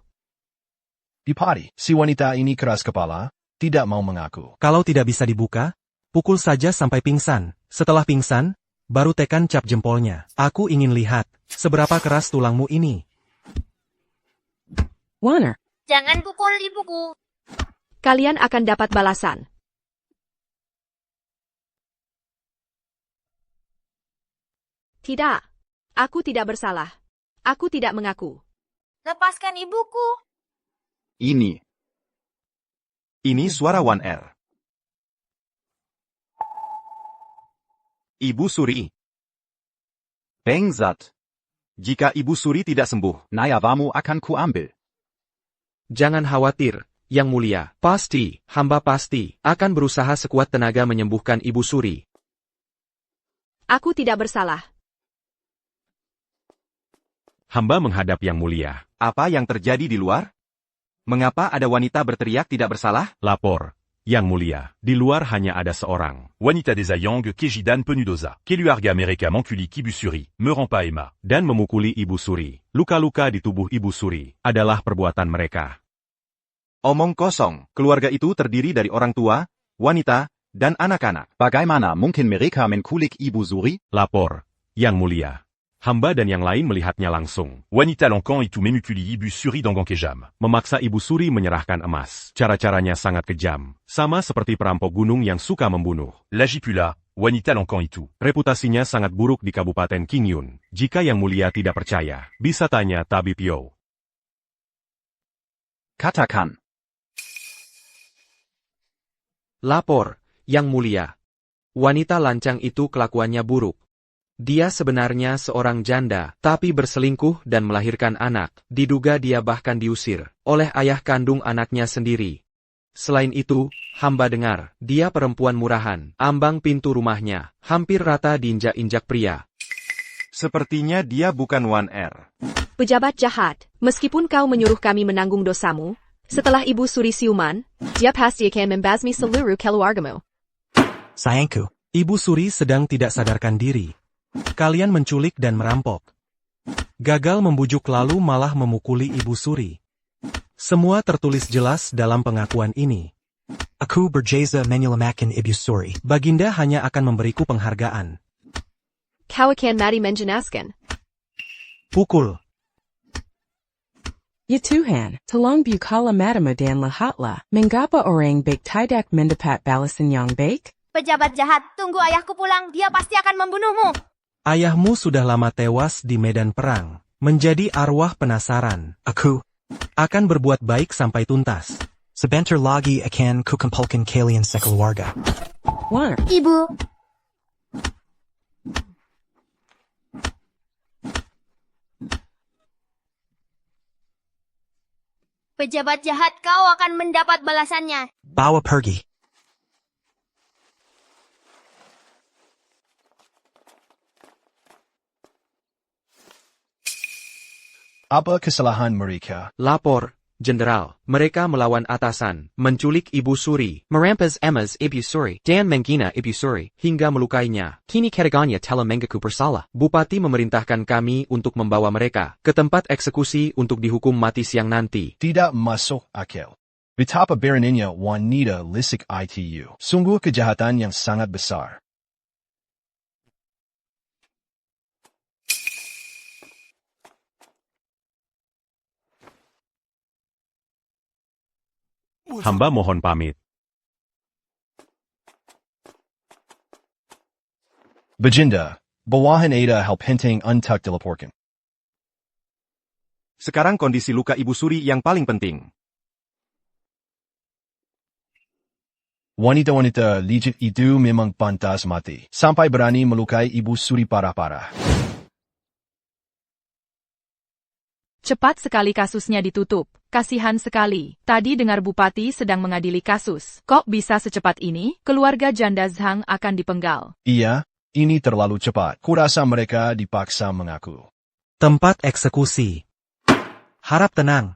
Dipati, si wanita ini keras kepala, tidak mau mengaku. Kalau tidak bisa dibuka, pukul saja sampai pingsan. Setelah pingsan, baru tekan cap jempolnya. Aku ingin lihat, seberapa keras tulangmu ini. Warner. Jangan pukul ibuku. Kalian akan dapat balasan. Tidak. Aku tidak bersalah. Aku tidak mengaku. Lepaskan ibuku. Ini suara Wan Ibu Suri. Bengsat. Jika Ibu Suri tidak sembuh, Nayawamu akan kuambil. Jangan khawatir, Yang Mulia. Hamba pasti akan berusaha sekuat tenaga menyembuhkan Ibu Suri. Aku tidak bersalah. Hamba menghadap Yang Mulia. Apa yang terjadi di luar? Mengapa ada wanita berteriak tidak bersalah? Lapor, Yang Mulia. Di luar hanya ada seorang. Wanita des Ayang Kejidan Penudosa. Keluarga mereka menculi Ibu Suri, me rend pas Emma. Dan memukuli Ibu Suri. Luka-luka di tubuh Ibu Suri adalah perbuatan mereka. Omong kosong. Keluarga itu terdiri dari orang tua, wanita, dan anak-anak. Bagaimana mungkin mereka menculik Ibu Suri? Lapor, Yang Mulia. Hamba dan yang lain melihatnya langsung. Wanita Lankan itu memukuli Ibu Suri dans Kejam. Memaksa Ibu Suri menyerahkan emas. Cara-caranya sangat kejam. Sama seperti perampok gunung yang suka membunuh. Lagi pula, wanita Lankan itu. Reputasinya sangat buruk di Kabupaten Qingyun. Jika Yang Mulia tidak percaya, bisa tanya Tabib Yo. Katakan. Lapor, Yang Mulia. Wanita lancang itu kelakuannya buruk. Dia sebenarnya seorang janda, tapi berselingkuh dan melahirkan anak. Diduga dia bahkan diusir oleh ayah kandung anaknya sendiri. Selain itu, hamba dengar, dia perempuan murahan. Ambang pintu rumahnya hampir rata diinjak-injak pria. Sepertinya dia bukan 1R. Pejabat jahat, meskipun kau menyuruh kami menanggung dosamu, setelah Ibu Suri siuman, dia pasti akan membasmi seluruh keluargamu. Sayangku. Ibu Suri sedang tidak sadarkan diri. Kalian menculik dan merampok. Gagal membujuk lalu malah memukuli Ibu Suri. Semua tertulis jelas dalam pengakuan ini. Aku berjasa menyelamatkan Ibu Suri. Baginda hanya akan memberiku penghargaan. Kau akan mati menjenaskan. Pukul. Ya Tuhan, tolong bukala madama dan lahatlah. Mengapa orang baik tidak mendapat balasan yang baik? Pejabat jahat, tunggu ayahku pulang, dia pasti akan membunuhmu. Ayahmu sudah lama tewas di medan perang. Menjadi arwah penasaran. Aku akan berbuat baik sampai tuntas. sebentar lagi akan kukumpulkan kalian sekeluarga. War. Ibu. Pejabat jahat, kau akan mendapat balasannya. Bawa pergi. Apa kesalahan mereka? Lapor, Jenderal. Mereka melawan atasan, menculik Ibu Suri, merampas emas Ibu Suri, dan menghina Ibu Suri, hingga melukainya. Kini ketiganya telah mengaku bersalah. Bupati memerintahkan kami untuk membawa mereka ke tempat eksekusi untuk dihukum mati siang nanti. Tidak masuk akal. Betapa beraninya wanita lisik itu. Sungguh kejahatan yang sangat besar. Hamba mohon pamit. Baginda, bawahan ada hal penting untuk dilaporkan. Sekarang kondisi luka Ibu Suri yang paling penting. Wanita-wanita licik itu memang pantas mati. Sampai berani melukai Ibu Suri parah-parah. Cepat sekali kasusnya ditutup. Kasihan sekali. Tadi dengar Bupati sedang mengadili kasus. Kok bisa secepat ini? Keluarga janda Zhang akan dipenggal. Iya, ini terlalu cepat. Kurasa mereka dipaksa mengaku. Tempat eksekusi. Harap tenang.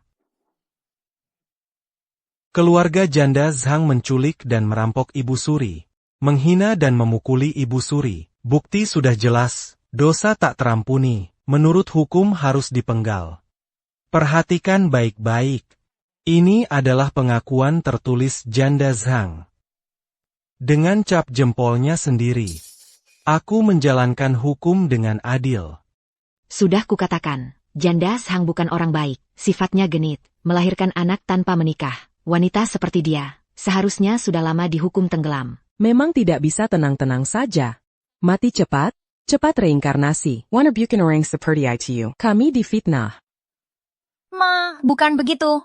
Keluarga janda Zhang menculik dan merampok Ibu Suri. Menghina dan memukuli Ibu Suri. Bukti sudah jelas. Dosa tak terampuni. Menurut hukum harus dipenggal. Perhatikan baik-baik. Ini adalah pengakuan tertulis janda Zhang. Dengan cap jempolnya sendiri. Aku menjalankan hukum dengan adil. Sudah kukatakan, janda Zhang bukan orang baik, sifatnya genit, melahirkan anak tanpa menikah. Wanita seperti dia, seharusnya sudah lama dihukum tenggelam. Memang tidak bisa tenang-tenang saja. Mati cepat, cepat reinkarnasi. Wanna bukan orang seperti itu. Kami difitnah. Ma, bukan begitu.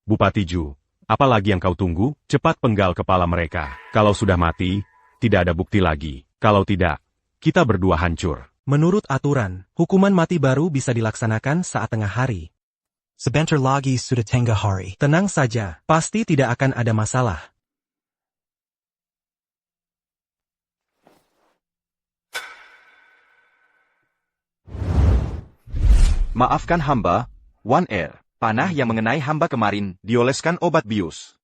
Bupati Ju, apalagi yang kau tunggu? Cepat penggal kepala mereka. Kalau sudah mati, tidak ada bukti lagi. Kalau tidak, kita berdua hancur. Menurut aturan, hukuman mati baru bisa dilaksanakan saat tengah hari. Sebentar lagi sudah tengah hari. Tenang saja, pasti tidak akan ada masalah. Maafkan hamba, Wan Er. Panah yang mengenai hamba kemarin dioleskan obat bius.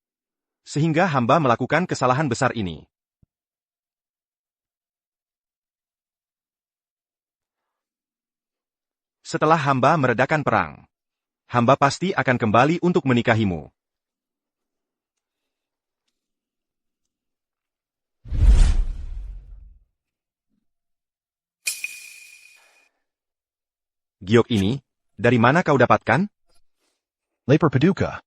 Sehingga hamba melakukan kesalahan besar ini. Setelah hamba meredakan perang, hamba pasti akan kembali untuk menikahimu. Giok ini, dari mana kau dapatkan? Lapor Paduka.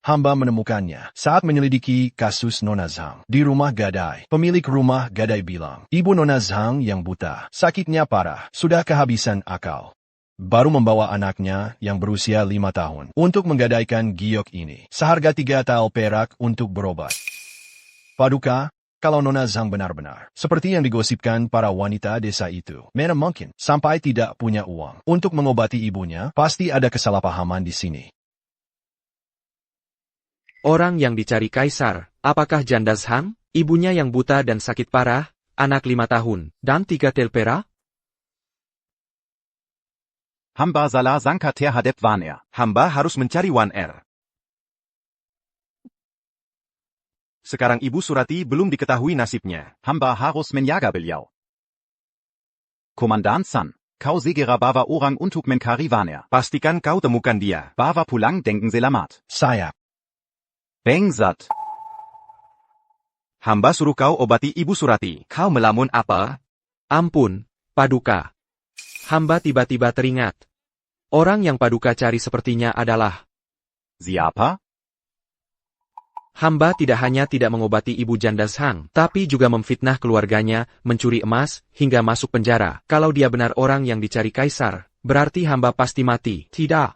Hamba menemukannya saat menyelidiki kasus Nona Zhang di rumah Gadai. Pemilik rumah Gadai bilang, ibu Nona Zhang yang buta, sakitnya parah, sudah kehabisan akal. Baru membawa anaknya yang berusia 5 tahun untuk menggadaikan giok ini, seharga 3 tael perak untuk berobat. Paduka, kalau Nona Zhang benar-benar, seperti yang digosipkan para wanita desa itu, mana mungkin sampai tidak punya uang untuk mengobati ibunya, pasti ada kesalahpahaman di sini. Orang yang dicari Kaisar, apakah Janda Zhang, ibunya yang buta dan sakit parah, anak 5 tahun, dan 3 tel perak? Hamba salah sangka terhadap Wan Er. Hamba harus mencari Wan Er. Sekarang Ibu Surati belum diketahui nasibnya. Hamba harus menjaga beliau. Komandan San, kau segera bawa orang untuk mencari Wan Er. Pastikan kau temukan dia. Bawa pulang dengan selamat. Saya. Bangsat. Hamba suruh kau obati Ibu Surati. Kau melamun apa? Ampun, Paduka. Hamba tiba-tiba teringat. Orang yang Paduka cari sepertinya adalah... Siapa? Hamba tidak hanya tidak mengobati ibu Janda Zhang, tapi juga memfitnah keluarganya, mencuri emas, hingga masuk penjara. Kalau dia benar orang yang dicari Kaisar, berarti hamba pasti mati. Tidak.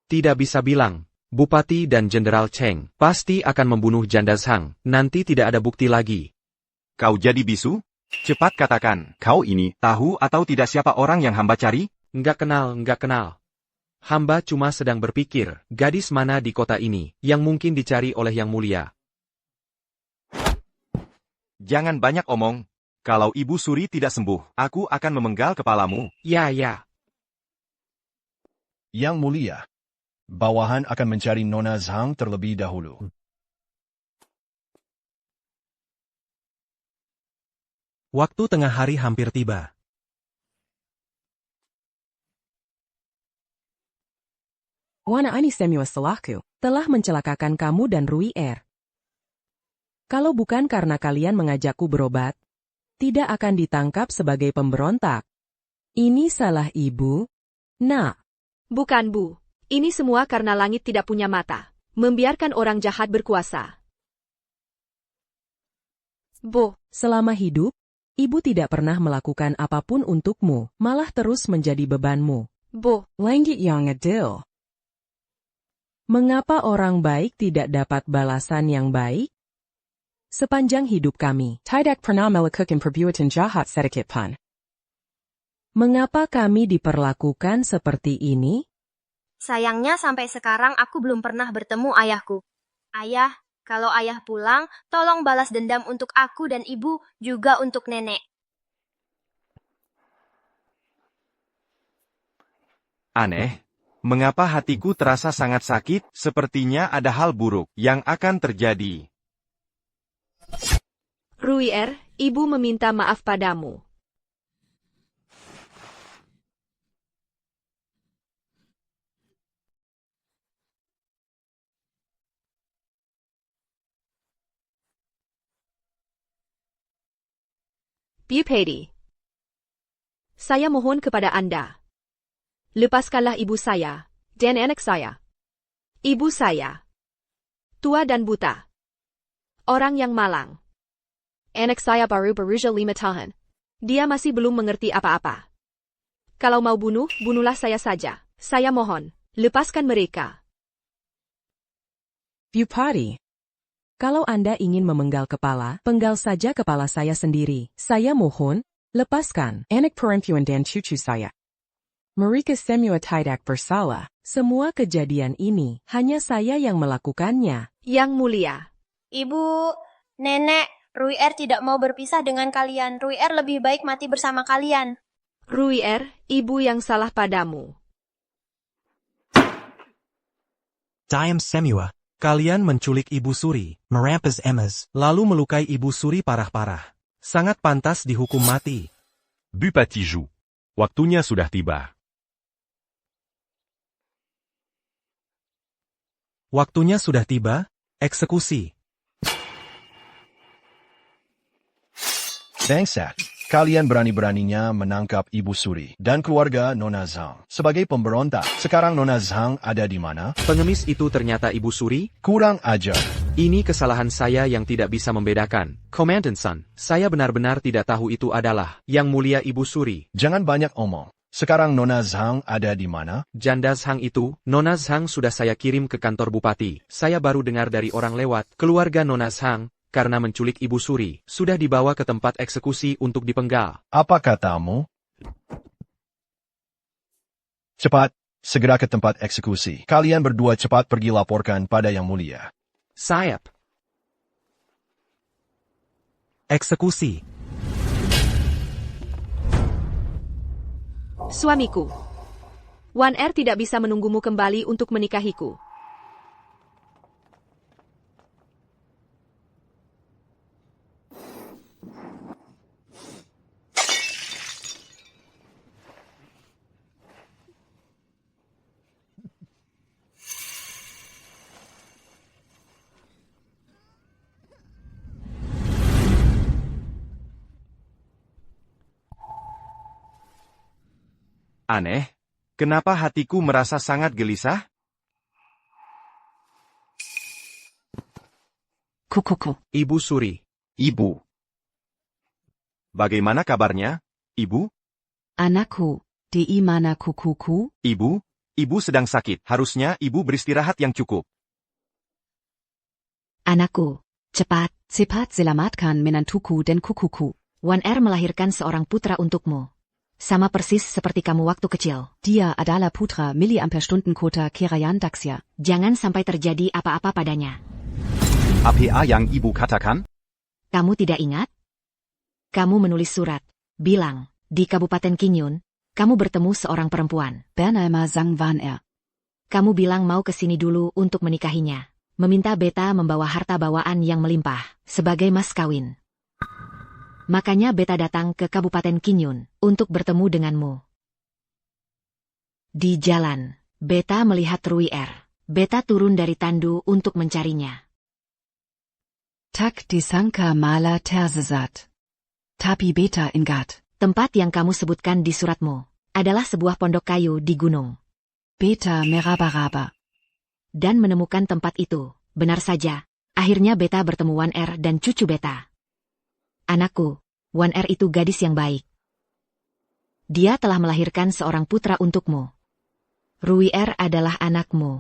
Tidak bisa bilang. Bupati dan Jenderal Cheng pasti akan membunuh Janda Zhang. Nanti tidak ada bukti lagi. Kau jadi bisu? Cepat katakan. Kau ini tahu atau tidak siapa orang yang hamba cari? Enggak kenal. Hamba cuma sedang berpikir, gadis mana di kota ini, yang mungkin dicari oleh Yang Mulia. Jangan banyak omong. Kalau Ibu Suri tidak sembuh, aku akan memenggal kepalamu. Ya. Yang Mulia. Bawahan akan mencari Nona Zhang terlebih dahulu. Waktu tengah hari hampir tiba. Wana Ani Semua Selaku telah mencelakakan kamu dan Rui Er. Kalau bukan karena kalian mengajakku berobat, tidak akan ditangkap sebagai pemberontak. Ini salah ibu? Nak. Bukan, Bu. Ini semua karena langit tidak punya mata. Membiarkan orang jahat berkuasa. Bu. Selama hidup, ibu tidak pernah melakukan apapun untukmu, malah terus menjadi bebanmu. Bu. Langgit yang adil. Mengapa orang baik tidak dapat balasan yang baik? Sepanjang hidup kami, tidak pernah melakukan perbuatan jahat sedikit pun. Mengapa kami diperlakukan seperti ini? Sayangnya sampai sekarang aku belum pernah bertemu ayahku. Ayah, kalau ayah pulang, tolong balas dendam untuk aku dan ibu, juga untuk nenek. Aneh. Mengapa hatiku terasa sangat sakit? Sepertinya ada hal buruk yang akan terjadi. Rui Er, ibu meminta maaf padamu. Bupati, saya mohon kepada Anda. Lepaskanlah ibu saya, dan anak saya. Ibu saya. Tua dan buta. Orang yang malang. Anak saya baru berusia 5 tahun. Dia masih belum mengerti apa-apa. Kalau mau bunuh, bunuhlah saya saja. Saya mohon, lepaskan mereka. Bupati, kalau Anda ingin memenggal kepala, penggal saja kepala saya sendiri. Saya mohon, lepaskan anak perempuan dan cucu saya. Mereka semua tidak bersalah. Semua kejadian ini, hanya saya yang melakukannya. Yang Mulia. Ibu, nenek, Rui Er tidak mau berpisah dengan kalian. Rui Er lebih baik mati bersama kalian. Rui Er, ibu yang salah padamu. Diam Semua. Kalian menculik Ibu Suri, Merampas Emmas. lalu melukai Ibu Suri parah-parah. Sangat pantas dihukum mati. Bupati Zhu. Waktunya sudah tiba. Waktunya sudah tiba, eksekusi. Bangsat, kalian berani-beraninya menangkap Ibu Suri dan keluarga Nona Zhang. Sebagai pemberontak, sekarang Nona Zhang ada di mana? Pengemis itu ternyata Ibu Suri? Kurang ajar. Ini kesalahan saya yang tidak bisa membedakan. Komandan Sun, saya benar-benar tidak tahu itu adalah Yang Mulia Ibu Suri. Jangan banyak omong. Sekarang Nona Zhang ada di mana? Janda Zhang itu, Nona Zhang sudah saya kirim ke kantor bupati. Saya baru dengar dari orang lewat, keluarga Nona Zhang, karena menculik Ibu Suri, sudah dibawa ke tempat eksekusi untuk dipenggal. Apa katamu? Cepat, segera ke tempat eksekusi. Kalian berdua cepat pergi laporkan pada Yang Mulia. Sayap. Eksekusi. Suamiku. Wan Er tidak bisa menunggumu kembali untuk menikahiku. Aneh, kenapa hatiku merasa sangat gelisah? Kukuku. Ibu Suri. Ibu. Bagaimana kabarnya, Ibu? Anakku, di mana kukuku? Ibu? Ibu sedang sakit. Harusnya Ibu beristirahat yang cukup. Anakku, cepat selamatkan menantuku dan kukuku. Wan Er melahirkan seorang putra untukmu. Sama persis seperti kamu waktu kecil. Dia adalah putra miliampere-stunden kota Kerayan Daxia. Jangan sampai terjadi apa-apa padanya. APA yang Ibu katakan? Kamu tidak ingat? Kamu menulis surat. Bilang, di Kabupaten Qingyun, kamu bertemu seorang perempuan. Bernama Zhang Wan Er. Kamu bilang mau ke sini dulu untuk menikahinya. Meminta beta membawa harta bawaan yang melimpah, sebagai mas kawin. Makanya beta datang ke Kabupaten Qingyun untuk bertemu denganmu. Di jalan, beta melihat Rui Er. Beta turun dari tandu untuk mencarinya. Tak disangka malah tersesat. Tapi beta ingat. Tempat yang kamu sebutkan di suratmu adalah sebuah pondok kayu di gunung. Beta meraba-raba dan menemukan tempat itu. Benar saja, akhirnya beta bertemu Wan Er dan cucu beta. Anakku, Wan Er itu gadis yang baik. Dia telah melahirkan seorang putra untukmu. Rui Er adalah anakmu.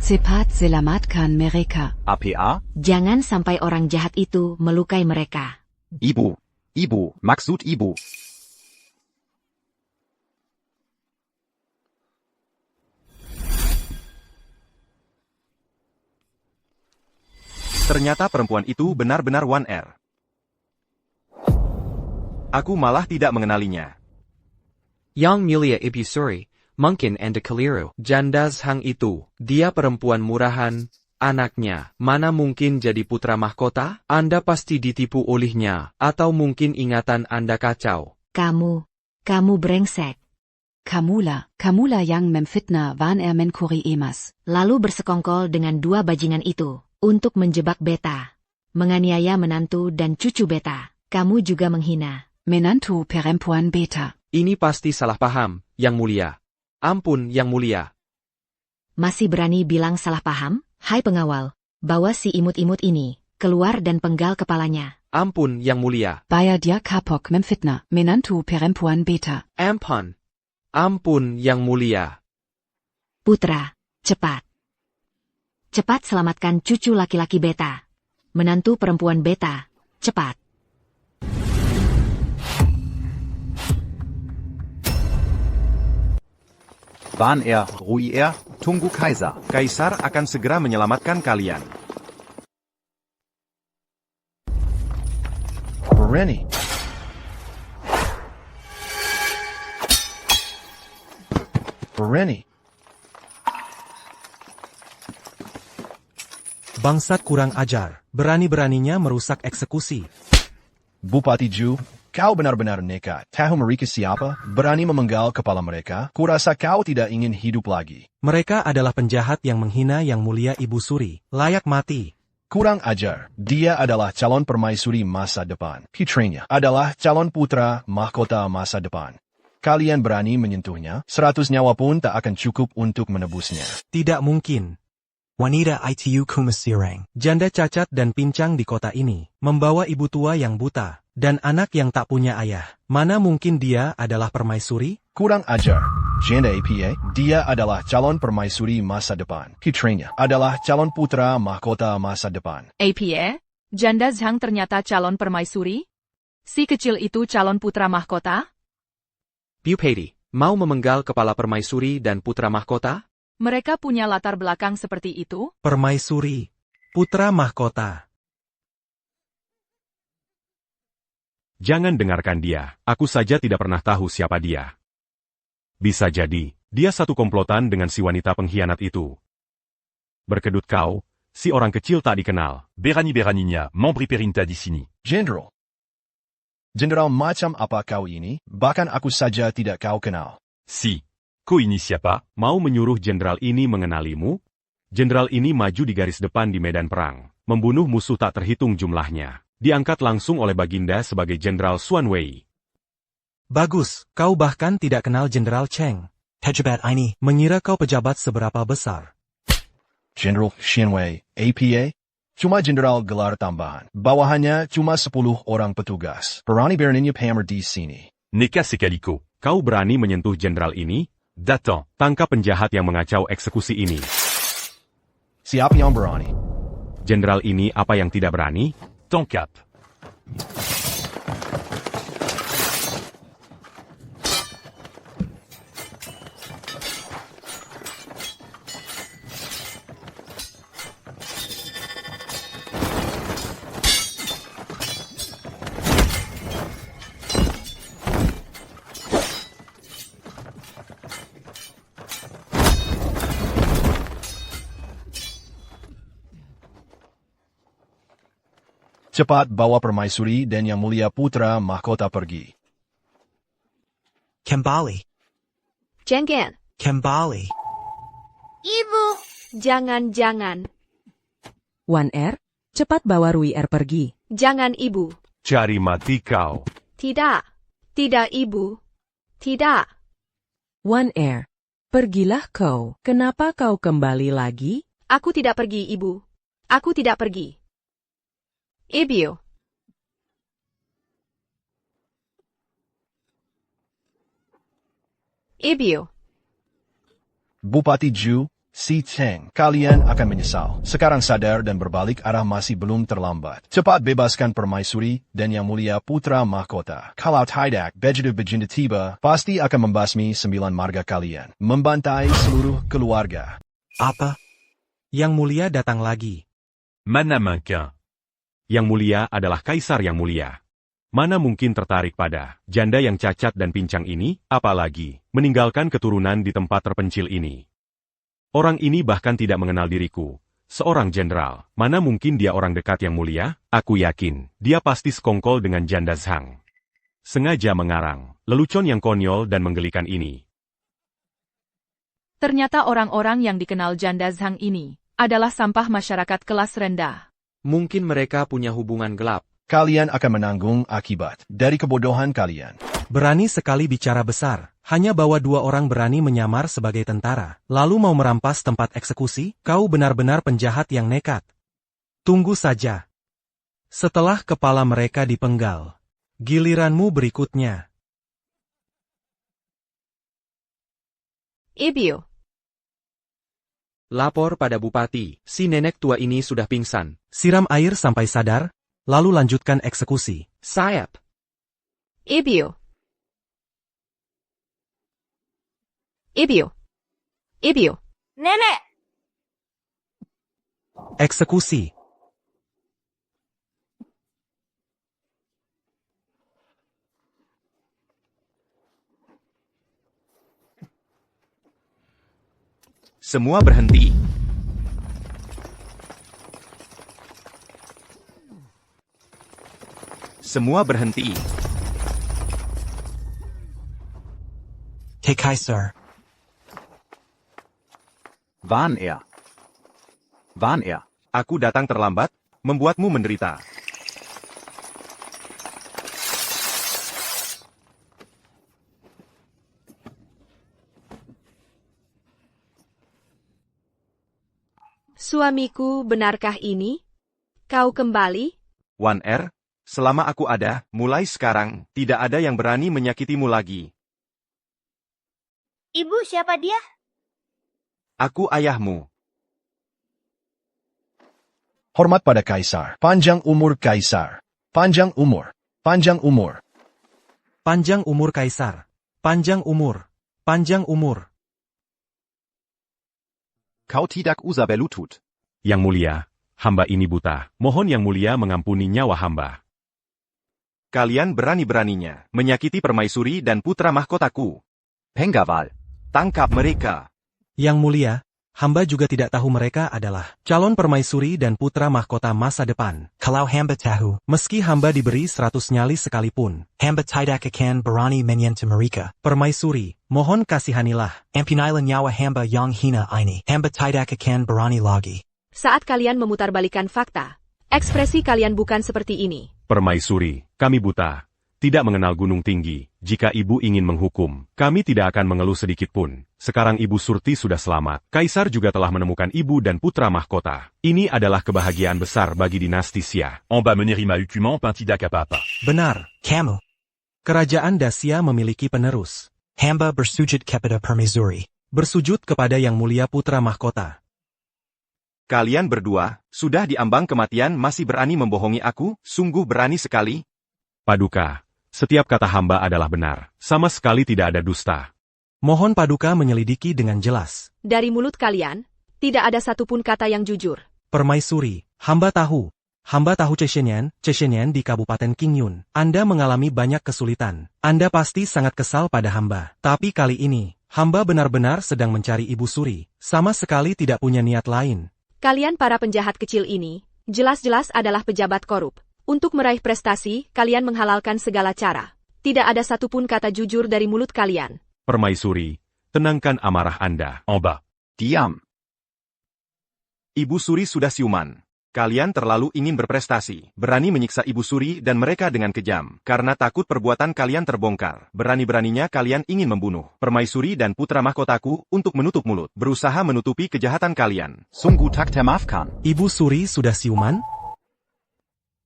Cepat selamatkan mereka. APA? Jangan sampai orang jahat itu melukai mereka. Ibu. Ibu, maksud Ibu. Ternyata perempuan itu benar-benar Wan Er. Aku malah tidak mengenalinya. Yang Mulia Ibu Suri, mungkin Anda keliru. Janda Zhang itu, dia perempuan murahan, anaknya, mana mungkin jadi putra mahkota? Anda pasti ditipu olehnya, atau mungkin ingatan Anda kacau. Kamu brengsek. Kamulah yang memfitnah Wan Er mencuri emas. Lalu bersekongkol dengan dua bajingan itu, untuk menjebak beta. Menganiaya menantu dan cucu beta. Kamu juga menghina menantu perempuan beta. Ini pasti salah paham, Yang Mulia. Ampun, Yang Mulia. Masih berani bilang salah paham? Hai pengawal, bawa si imut-imut ini, keluar dan penggal kepalanya. Ampun, Yang Mulia. Bayar dia kapok memfitnah menantu perempuan beta. Ampun. Ampun, Yang Mulia. Putra, cepat. Cepat selamatkan cucu laki-laki beta. Menantu perempuan beta, cepat. Wan Er, Rui Er, tunggu Kaisar. Kaisar akan segera menyelamatkan kalian. Berani. Bangsat kurang ajar, berani-beraninya merusak eksekusi. Bupati Ju, kau benar-benar nekat. Tahu mereka siapa? Berani memenggal kepala mereka? Kurasa kau tidak ingin hidup lagi. Mereka adalah penjahat yang menghina Yang Mulia Ibu Suri, layak mati. Kurang ajar. Dia adalah calon permaisuri masa depan. Putranya adalah calon putra mahkota masa depan. Kalian berani menyentuhnya? 100 nyawa pun tak akan cukup untuk menebusnya. Tidak mungkin. Wanita itu kumasirang. Janda cacat dan pincang di kota ini, membawa ibu tua yang buta, dan anak yang tak punya ayah. Mana mungkin dia adalah permaisuri? Kurang ajar. Janda APA, dia adalah calon permaisuri masa depan. Putranya adalah calon putra mahkota masa depan. APA? Janda Zhang ternyata calon permaisuri? Si kecil itu calon putra mahkota? Bupati, mau memenggal kepala permaisuri dan putra mahkota? Mereka punya latar belakang seperti itu? Permaisuri, putra mahkota. Jangan dengarkan dia, aku saja tidak pernah tahu siapa dia. Bisa jadi, dia satu komplotan dengan si wanita pengkhianat itu. Berkedut kau, si orang kecil tak dikenal. Berani-beraninya, memberi perintah di sini. Jenderal. Jenderal macam apa kau ini? Bahkan aku saja tidak kau kenal. Si. Kau ini siapa? Mau menyuruh jenderal ini mengenalimu? Jenderal ini maju di garis depan di medan perang, membunuh musuh tak terhitung jumlahnya. Diangkat langsung oleh Baginda sebagai Jenderal Xuan Wei. Bagus, kau bahkan tidak kenal Jenderal Cheng. Pejabat ini. Mengira kau pejabat seberapa besar. Jenderal Xuan Wei, APA? Cuma jenderal gelar tambahan. Bawahannya cuma 10 orang petugas. Berani-beraninya pamer di sini. Nekat sekali kau. Kau berani menyentuh jenderal ini? Datang. Tangkap penjahat yang mengacau eksekusi ini. Siapa yang berani? Jenderal ini apa yang tidak berani? Tangkap. Cepat bawa permaisuri dan Yang Mulia Putra Mahkota pergi. Kembali. Jenggen. Kembali. Ibu. Jangan. Wan Er, cepat bawa Rui Er pergi. Jangan, Ibu. Cari mati kau. Tidak. Tidak, Ibu. Tidak. Wan Er, pergilah kau. Kenapa kau kembali lagi? Aku tidak pergi, Ibu. Aku tidak pergi. Ibu. Ibu. Bupati Ju, Si Cheng, kalian akan menyesal. Sekarang sadar dan berbalik arah masih belum terlambat. Cepat bebaskan permaisuri dan Yang Mulia Putra Mahkota. Kalau tidak, Bejinda tiba, pasti akan membasmi 9 marga kalian. Membantai seluruh keluarga. Apa? Yang Mulia datang lagi. Mana mungkin. Yang Mulia adalah Kaisar Yang Mulia. Mana mungkin tertarik pada janda yang cacat dan pincang ini, apalagi meninggalkan keturunan di tempat terpencil ini. Orang ini bahkan tidak mengenal diriku. Seorang jenderal, mana mungkin dia orang dekat Yang Mulia? Aku yakin, dia pasti sekongkol dengan janda Zhang. Sengaja mengarang, lelucon yang konyol dan menggelikan ini. Ternyata orang-orang yang dikenal janda Zhang ini adalah sampah masyarakat kelas rendah. Mungkin mereka punya hubungan gelap. Kalian akan menanggung akibat dari kebodohan kalian. Berani sekali bicara besar. Hanya bawa 2 orang berani menyamar sebagai tentara, lalu mau merampas tempat eksekusi? Kau benar-benar penjahat yang nekat. Tunggu saja. Setelah kepala mereka dipenggal, giliranmu berikutnya. Ibu. Lapor pada Bupati, si nenek tua ini sudah pingsan. Siram air sampai sadar, lalu lanjutkan eksekusi. Sayap. Ibu. Ibu. Ibu. Nenek. Eksekusi. Semua berhenti. Semua berhenti. Hey Kaisar. Waren er. Waren er. Aku datang terlambat, membuatmu menderita. Suamiku, benarkah ini? Kau kembali? Wan Er, selama aku ada, mulai sekarang, tidak ada yang berani menyakitimu lagi. Ibu, siapa dia? Aku ayahmu. Hormat pada Kaisar. Panjang umur Kaisar. Panjang umur. Panjang umur. Panjang umur Kaisar. Panjang umur. Panjang umur. Kau tidak usah berlutut. Yang mulia, hamba ini buta. Mohon Yang Mulia mengampuni nyawa hamba. Kalian berani-beraninya menyakiti permaisuri dan putra mahkotaku. Pengawal. Tangkap mereka. Yang Mulia, hamba juga tidak tahu mereka adalah calon permaisuri dan putra mahkota masa depan. Kalau hamba tahu, Meski hamba diberi 100 nyali sekalipun. hamba tidak akan berani menyentuh mereka. Permaisuri, mohon kasihanilah. Ampunilah nyawa hamba yang hina ini. Hamba tidak akan berani lagi. Saat kalian memutarbalikan fakta, ekspresi kalian bukan seperti ini. Permaisuri, kami buta. Tidak mengenal gunung tinggi. Jika ibu ingin menghukum, kami tidak akan mengeluh sedikit pun. Sekarang ibu Surti sudah selamat. Kaisar juga telah menemukan ibu dan putra mahkota. Ini adalah kebahagiaan besar bagi dinasti Xia. En bas menerima hukuman tidak apa-apa. Benar. Kamu. Kerajaan Dacia memiliki penerus. Hamba bersujud kepada permaisuri. Bersujud kepada Yang Mulia putra mahkota. Kalian berdua, sudah diambang kematian masih berani membohongi aku, sungguh berani sekali. Paduka, setiap kata hamba adalah benar. Sama sekali tidak ada dusta. Mohon Paduka menyelidiki dengan jelas. Dari mulut kalian, tidak ada satupun kata yang jujur. Permaisuri, hamba tahu. Hamba tahu Cheshenian di Kabupaten Qingyun. Anda mengalami banyak kesulitan. Anda pasti sangat kesal pada hamba. Tapi kali ini, hamba benar-benar sedang mencari Ibu Suri. Sama sekali tidak punya niat lain. Kalian para penjahat kecil ini, jelas-jelas adalah pejabat korup. Untuk meraih prestasi, kalian menghalalkan segala cara. Tidak ada satupun kata jujur dari mulut kalian. Permaisuri, tenangkan amarah Anda. En bas. Diam. Ibu Suri sudah siuman. Kalian terlalu ingin berprestasi, berani menyiksa Ibu Suri dan mereka dengan kejam, karena takut perbuatan kalian terbongkar. Berani-beraninya kalian ingin membunuh permaisuri dan putra mahkotaku untuk menutup mulut, berusaha menutupi kejahatan kalian. Sungguh tak termaafkan. Ibu Suri sudah siuman?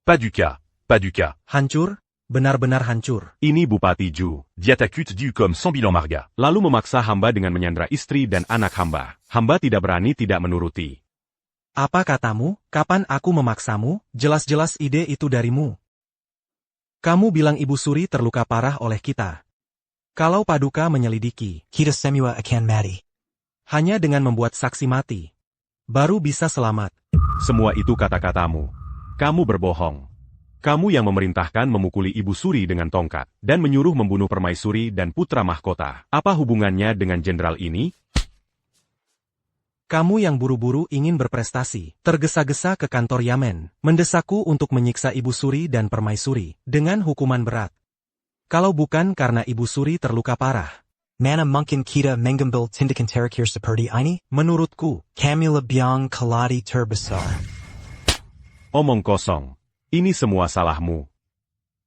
Paduka. Paduka. Hancur? Benar-benar hancur. Ini Bupati Ju. Dia takut du comme sans bilan marga. Lalu memaksa hamba dengan menyandra istri dan anak hamba. Hamba tidak berani tidak menuruti. Apa katamu? Kapan aku memaksamu? Jelas-jelas ide itu darimu. Kamu bilang Ibu Suri terluka parah oleh kita. Kalau Paduka menyelidiki, kita semua akan mati. Hanya dengan membuat saksi mati, baru bisa selamat. Semua itu kata-katamu. Kamu berbohong. Kamu yang memerintahkan memukuli Ibu Suri dengan tongkat, dan menyuruh membunuh permaisuri dan putra mahkota. Apa hubungannya dengan jenderal ini? Kamu yang buru-buru ingin berprestasi, tergesa-gesa ke kantor Yamen, mendesakku untuk menyiksa Ibu Suri dan permaisuri, dengan hukuman berat. Kalau bukan karena Ibu Suri terluka parah. Mana mungkin kita mengambil tindakan terakhir seperti ini? Menurutku, kami lebih keladi terbesar. Omong kosong. Ini semua salahmu.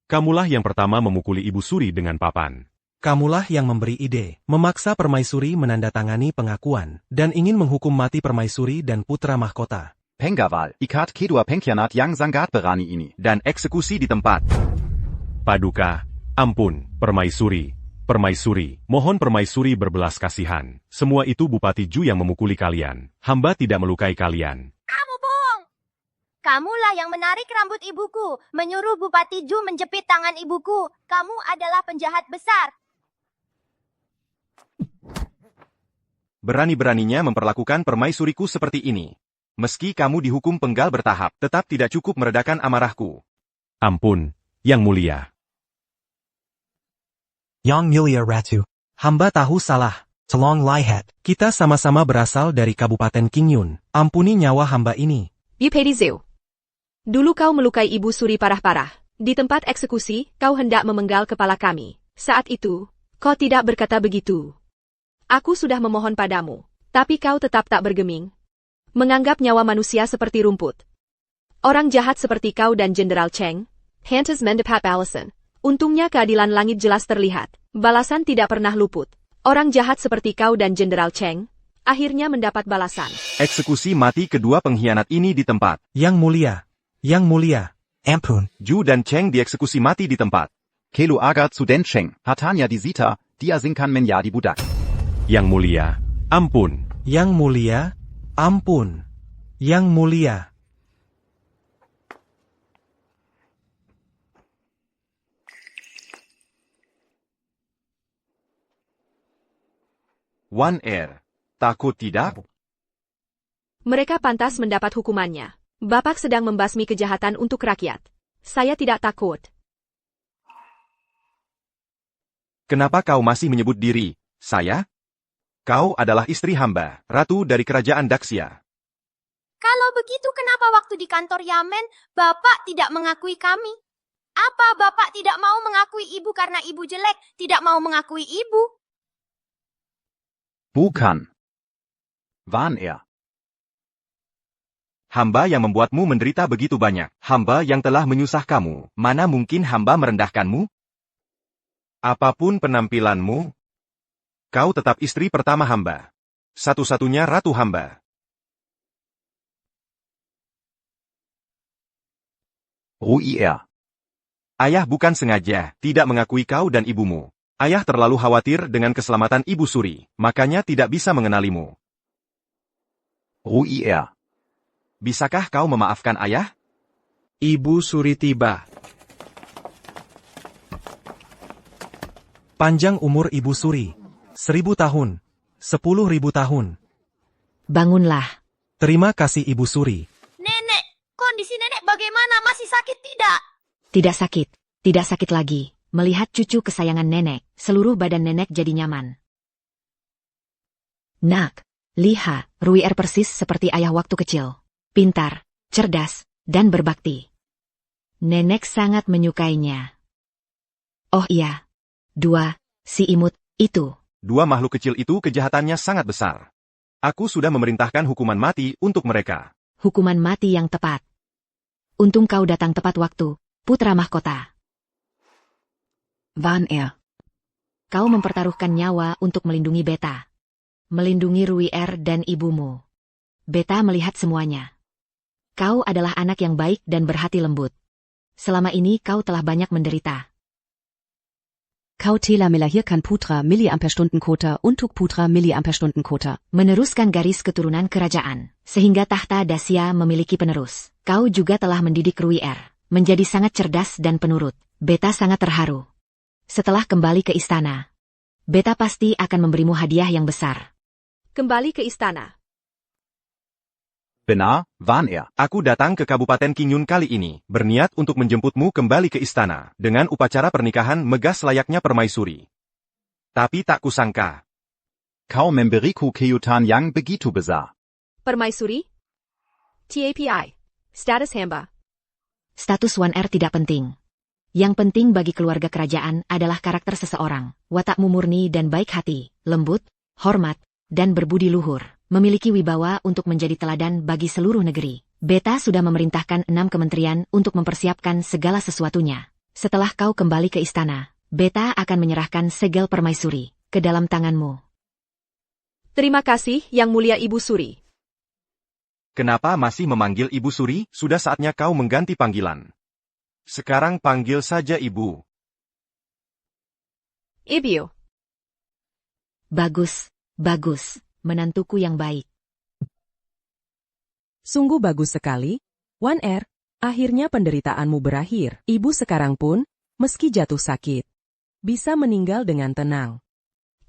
Kamulah yang pertama memukuli Ibu Suri dengan papan. Kamulah yang memberi ide, memaksa permaisuri menandatangani pengakuan, dan ingin menghukum mati permaisuri dan putra mahkota. Pengawal, ikat kedua pengkhianat yang sangat berani ini. Dan eksekusi di tempat. Paduka, ampun, permaisuri. Permaisuri, mohon permaisuri berbelas kasihan. Semua itu Bupati Ju yang memukuli kalian. Hamba tidak melukai kalian. Kamu bohong! Kamulah yang menarik rambut ibuku, menyuruh Bupati Ju menjepit tangan ibuku. Kamu adalah penjahat besar. Berani-beraninya memperlakukan permaisuriku seperti ini. Meski kamu dihukum penggal bertahap, tetap tidak cukup meredakan amarahku. Ampun, Yang Mulia. Yang Mulia Ratu. Hamba tahu salah. Tolong lihat. Kita sama-sama berasal dari Kabupaten Qingyun. Ampuni nyawa hamba ini. Yipedi Zeu. Dulu kau melukai Ibu Suri parah-parah. Di tempat eksekusi, kau hendak memenggal kepala kami. Saat itu, kau tidak berkata begitu. Aku sudah memohon padamu, tapi kau tetap tak bergeming. Menganggap nyawa manusia seperti rumput. Orang jahat seperti kau dan Jenderal Cheng, Hantes mendepat balasan. Untungnya keadilan langit jelas terlihat. Balasan tidak pernah luput. Orang jahat seperti kau dan Jenderal Cheng, akhirnya mendapat balasan. Eksekusi mati kedua pengkhianat ini di tempat. Yang mulia. Ampun. Ju dan Cheng dieksekusi mati di tempat. Kelu agar zu den Cheng, Hatanya di Zita, dia singkan menjadi budak. Yang mulia, ampun. Yang mulia, ampun. Yang mulia. Wan takut tidak? Mereka pantas mendapat hukumannya. Bapak sedang membasmi kejahatan untuk rakyat. Saya tidak takut. Kenapa kau masih menyebut diri, saya? Kau adalah istri hamba, ratu dari kerajaan Daxia. Kalau begitu kenapa waktu di kantor Yamen, Bapak tidak mengakui kami? Apa Bapak tidak mau mengakui ibu karena ibu jelek, tidak mau mengakui ibu? Bukan. Wan Hamba yang membuatmu menderita begitu banyak. Hamba yang telah menyusah kamu. Mana mungkin hamba merendahkanmu? Apapun penampilanmu, kau tetap istri pertama hamba. Satu-satunya ratu hamba. Ruier. Ayah bukan sengaja tidak mengakui kau dan ibumu. Ayah terlalu khawatir dengan keselamatan Ibu Suri, makanya tidak bisa mengenalimu. Ruier. Bisakah kau memaafkan ayah? Ibu Suri tiba. Panjang umur Ibu Suri. 1000 tahun. 10.000 tahun. Bangunlah. Terima kasih Ibu Suri. Nenek, kondisi nenek bagaimana? Masih sakit tidak? Tidak sakit. Tidak sakit lagi. Melihat cucu kesayangan nenek, seluruh badan nenek jadi nyaman. Nak, lihat, Ruier persis seperti ayah waktu kecil. Pintar, cerdas, dan berbakti. Nenek sangat menyukainya. Oh iya. Si imut, itu. Dua makhluk kecil itu kejahatannya sangat besar. Aku sudah memerintahkan hukuman mati untuk mereka. Hukuman mati yang tepat. Untung kau datang tepat waktu, putra mahkota. Wan Kau mempertaruhkan nyawa untuk melindungi Beta. Melindungi Ruier dan ibumu. Beta melihat semuanya. Kau adalah anak yang baik dan berhati lembut. Selama ini kau telah banyak menderita. Kau telah melahirkan putra miliampere-Stunden-Kota untuk putra miliampere-Stunden-Kota. Meneruskan garis keturunan kerajaan, sehingga tahta Dacia memiliki penerus. Kau juga telah mendidik Ruier, menjadi sangat cerdas dan penurut. Beta sangat terharu. Setelah kembali ke istana, Beta pasti akan memberimu hadiah yang besar. Kembali ke istana. Benar, Wan Aku datang ke Kabupaten Qingyun kali ini, berniat untuk menjemputmu kembali ke istana, dengan upacara pernikahan megah layaknya permaisuri. Tapi tak kusangka. Kau memberiku kejutan yang begitu besar. Permaisuri? TAPI. Status hamba. Status Wan tidak penting. Yang penting bagi keluarga kerajaan adalah karakter seseorang, watakmu murni dan baik hati, lembut, hormat, dan berbudi luhur, memiliki wibawa untuk menjadi teladan bagi seluruh negeri. Beta sudah memerintahkan 6 kementerian untuk mempersiapkan segala sesuatunya. Setelah kau kembali ke istana, Beta akan menyerahkan segel permaisuri ke dalam tanganmu. Terima kasih, Yang Mulia Ibu Suri. Kenapa masih memanggil Ibu Suri? Sudah saatnya kau mengganti panggilan. Sekarang panggil saja Ibu. Ibu. Bagus, menantuku yang baik. Sungguh bagus sekali, Wan akhirnya penderitaanmu berakhir. Ibu sekarang pun, meski jatuh sakit, bisa meninggal dengan tenang.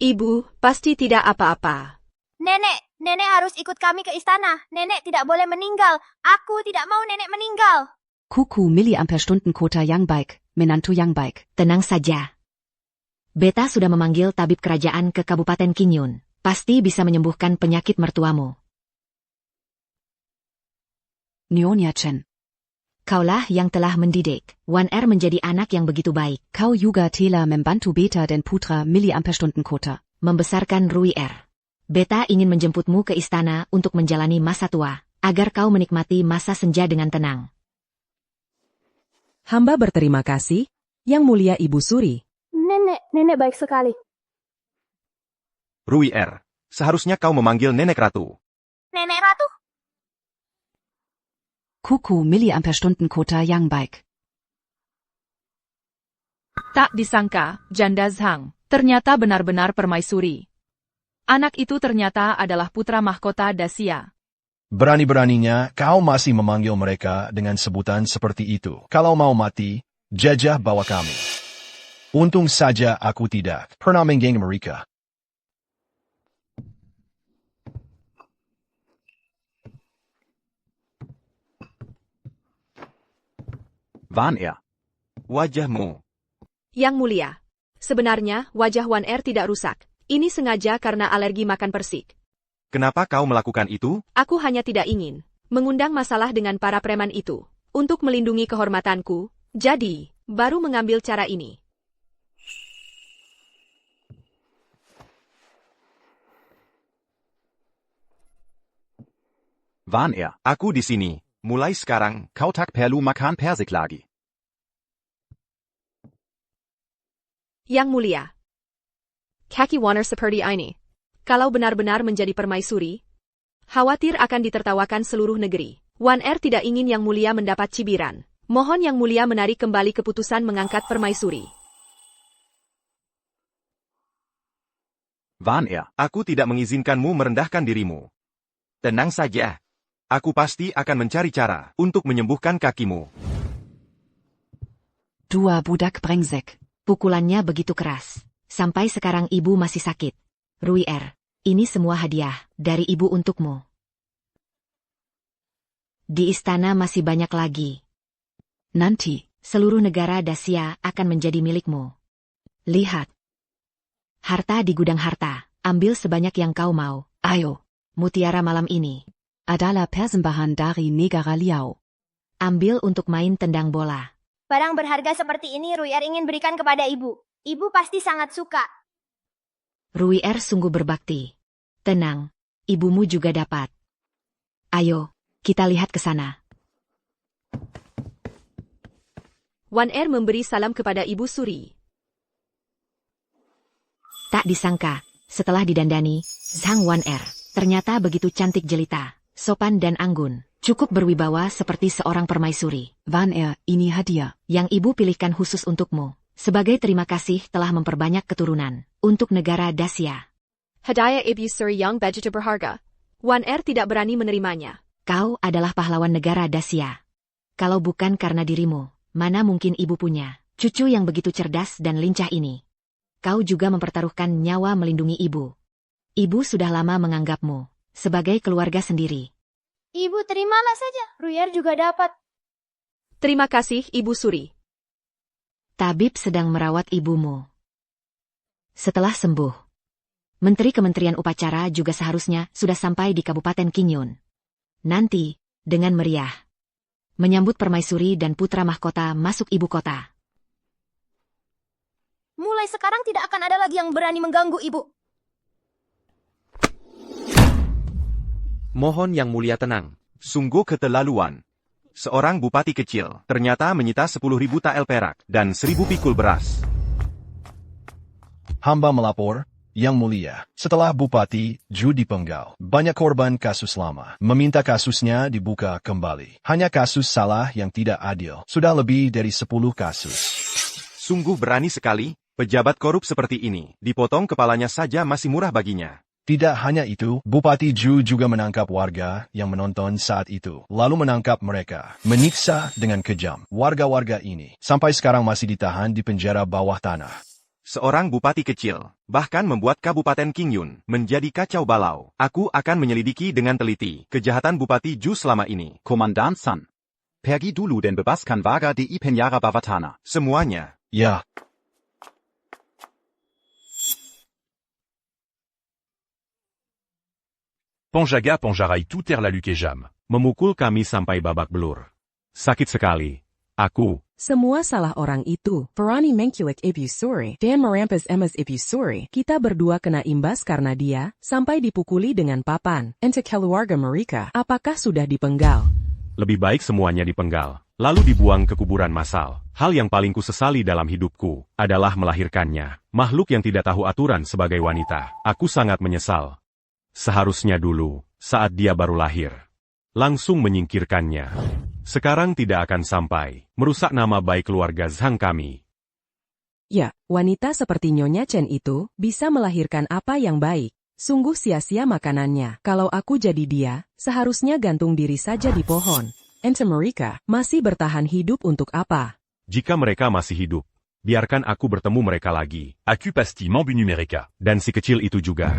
Ibu, pasti tidak apa-apa. Nenek harus ikut kami ke istana. Nenek tidak boleh meninggal. Aku tidak mau nenek meninggal. Kuku miliampere-Stunden-Kota yang baik, menantu yang baik. Tenang saja. Beta sudah memanggil tabib kerajaan ke Kabupaten Qingyun. Pasti bisa menyembuhkan penyakit mertuamu. Nyonya Chen. Kaulah yang telah mendidik Wan Er menjadi anak yang begitu baik. Kau juga telah membantu Beta dan Putra miliampere-stunden kota. Membesarkan Rui Er. Beta ingin menjemputmu ke istana untuk menjalani masa tua, agar kau menikmati masa senja dengan tenang. Hamba berterima kasih, Yang Mulia Ibu Suri. Nenek baik sekali. Rui Er, seharusnya kau memanggil Nenek Ratu. Nenek Ratu? Kuku miliampere-stunden kota yang baik. Tak disangka, Janda Zhang ternyata benar-benar permaisuri. Anak itu ternyata adalah putra mahkota Dacia. Berani-beraninya kau masih memanggil mereka dengan sebutan seperti itu. Kalau mau mati, jajah bawa kami. Untung saja aku tidak pernah menggeng mereka. Wan Er. Wajahmu. Yang Mulia, sebenarnya wajah Wan Er tidak rusak. Ini sengaja karena alergi makan persik. Kenapa kau melakukan itu? Aku hanya tidak ingin mengundang masalah dengan para preman itu. Untuk melindungi kehormatanku, jadi baru mengambil cara ini. Wan Er. Aku di sini. Mulai sekarang, Kau tak perlu makan persik lagi. Yang Mulia, kaki Wan Er seperti ini. Kalau benar-benar menjadi permaisuri, khawatir akan ditertawakan seluruh negeri. Wan Er tidak ingin Yang Mulia mendapat cibiran. Mohon Yang Mulia menarik kembali keputusan mengangkat permaisuri. Wan Er. aku tidak mengizinkanmu merendahkan dirimu. Tenang saja. Aku pasti akan mencari cara untuk menyembuhkan kakimu. Dua budak brengsek. Pukulannya begitu keras. Sampai sekarang ibu masih sakit. Rui Er, ini semua hadiah dari ibu untukmu. Di istana masih banyak lagi. Nanti, Seluruh negara Dacia akan menjadi milikmu. Lihat. Harta di gudang harta. Ambil sebanyak yang kau mau. ayo. Mutiara malam ini. Adalah persembahan dari negara Liao. Ambil untuk main tendang bola. Barang berharga seperti ini Rui Er ingin berikan kepada ibu. Ibu pasti sangat suka. Rui Er sungguh berbakti. Tenang, ibumu juga dapat. Ayo, kita lihat ke sana. Wan Er memberi salam kepada Ibu Suri. Tak disangka, setelah didandani, Zhang Wan Er ternyata begitu cantik jelita, sopan dan anggun. Cukup berwibawa seperti seorang permaisuri. Wan Er, ini hadiah. Yang ibu pilihkan khusus untukmu. Sebagai terima kasih telah memperbanyak keturunan. Untuk negara Dacia. Hadiah Ibu Suri yang begitu berharga. Wan Er tidak berani menerimanya. Kau adalah pahlawan negara Dacia. Kalau bukan karena dirimu, mana mungkin ibu punya cucu yang begitu cerdas dan lincah ini. Kau juga mempertaruhkan nyawa melindungi ibu. Ibu sudah lama menganggapmu sebagai keluarga sendiri. Ibu terimalah saja, Rui Er juga dapat. Terima kasih Ibu Suri. Tabib sedang merawat ibumu. Setelah sembuh, Menteri Kementerian Upacara juga seharusnya sudah sampai di Kabupaten Qingyun. Nanti, dengan meriah, menyambut permaisuri dan putra mahkota masuk ibu kota. Mulai sekarang tidak akan ada lagi yang berani mengganggu ibu. Mohon Yang Mulia tenang. Sungguh keterlaluan. Seorang bupati kecil ternyata menyita 10.000 tael perak dan 1.000 pikul beras. Hamba melapor, Yang Mulia, setelah Bupati Ju dipenggal, banyak korban kasus lama meminta kasusnya dibuka kembali. Hanya kasus salah yang tidak adil. Sudah lebih dari 10 kasus. Sungguh berani sekali, pejabat korup seperti ini, dipotong kepalanya saja masih murah baginya. Tidak hanya itu, Bupati Ju juga menangkap warga yang menonton saat itu, lalu menangkap mereka, menyiksa dengan kejam. Warga-warga ini sampai sekarang masih ditahan di penjara bawah tanah. Seorang bupati kecil, bahkan membuat Kabupaten Qingyun menjadi kacau balau. Aku akan menyelidiki dengan teliti kejahatan Bupati Ju selama ini. Komandan San. Pergi dulu dan bebaskan warga di penjara bawah tanah. Semuanya. Ya. Panjaga Panjarai tout terre la luke jam. Memukul kami sampai babak belur. Sakit sekali. Aku. Semua salah orang itu. Ferrani mengkulik ibu suri dan merampas emas ibu suri. Kita berdua kena imbas karena dia, sampai dipukuli dengan papan. Untuk keluarga mereka, apakah sudah dipenggal? Lebih baik semuanya dipenggal, lalu dibuang ke kuburan massal. Hal yang paling kusesali dalam hidupku adalah melahirkannya. Makhluk yang tidak tahu aturan sebagai wanita. Aku sangat menyesal. Seharusnya dulu, saat dia baru lahir, langsung menyingkirkannya. Sekarang tidak akan sampai merusak nama baik keluarga Zhang kami. Ya, wanita seperti Nyonya Chen itu bisa melahirkan apa yang baik. Sungguh sia-sia makanannya. Kalau aku jadi dia, seharusnya gantung diri saja di pohon. Ente mereka masih bertahan hidup untuk apa? Jika mereka masih hidup, biarkan aku bertemu mereka lagi. Aku pasti mambu numerica. Dan si kecil itu juga.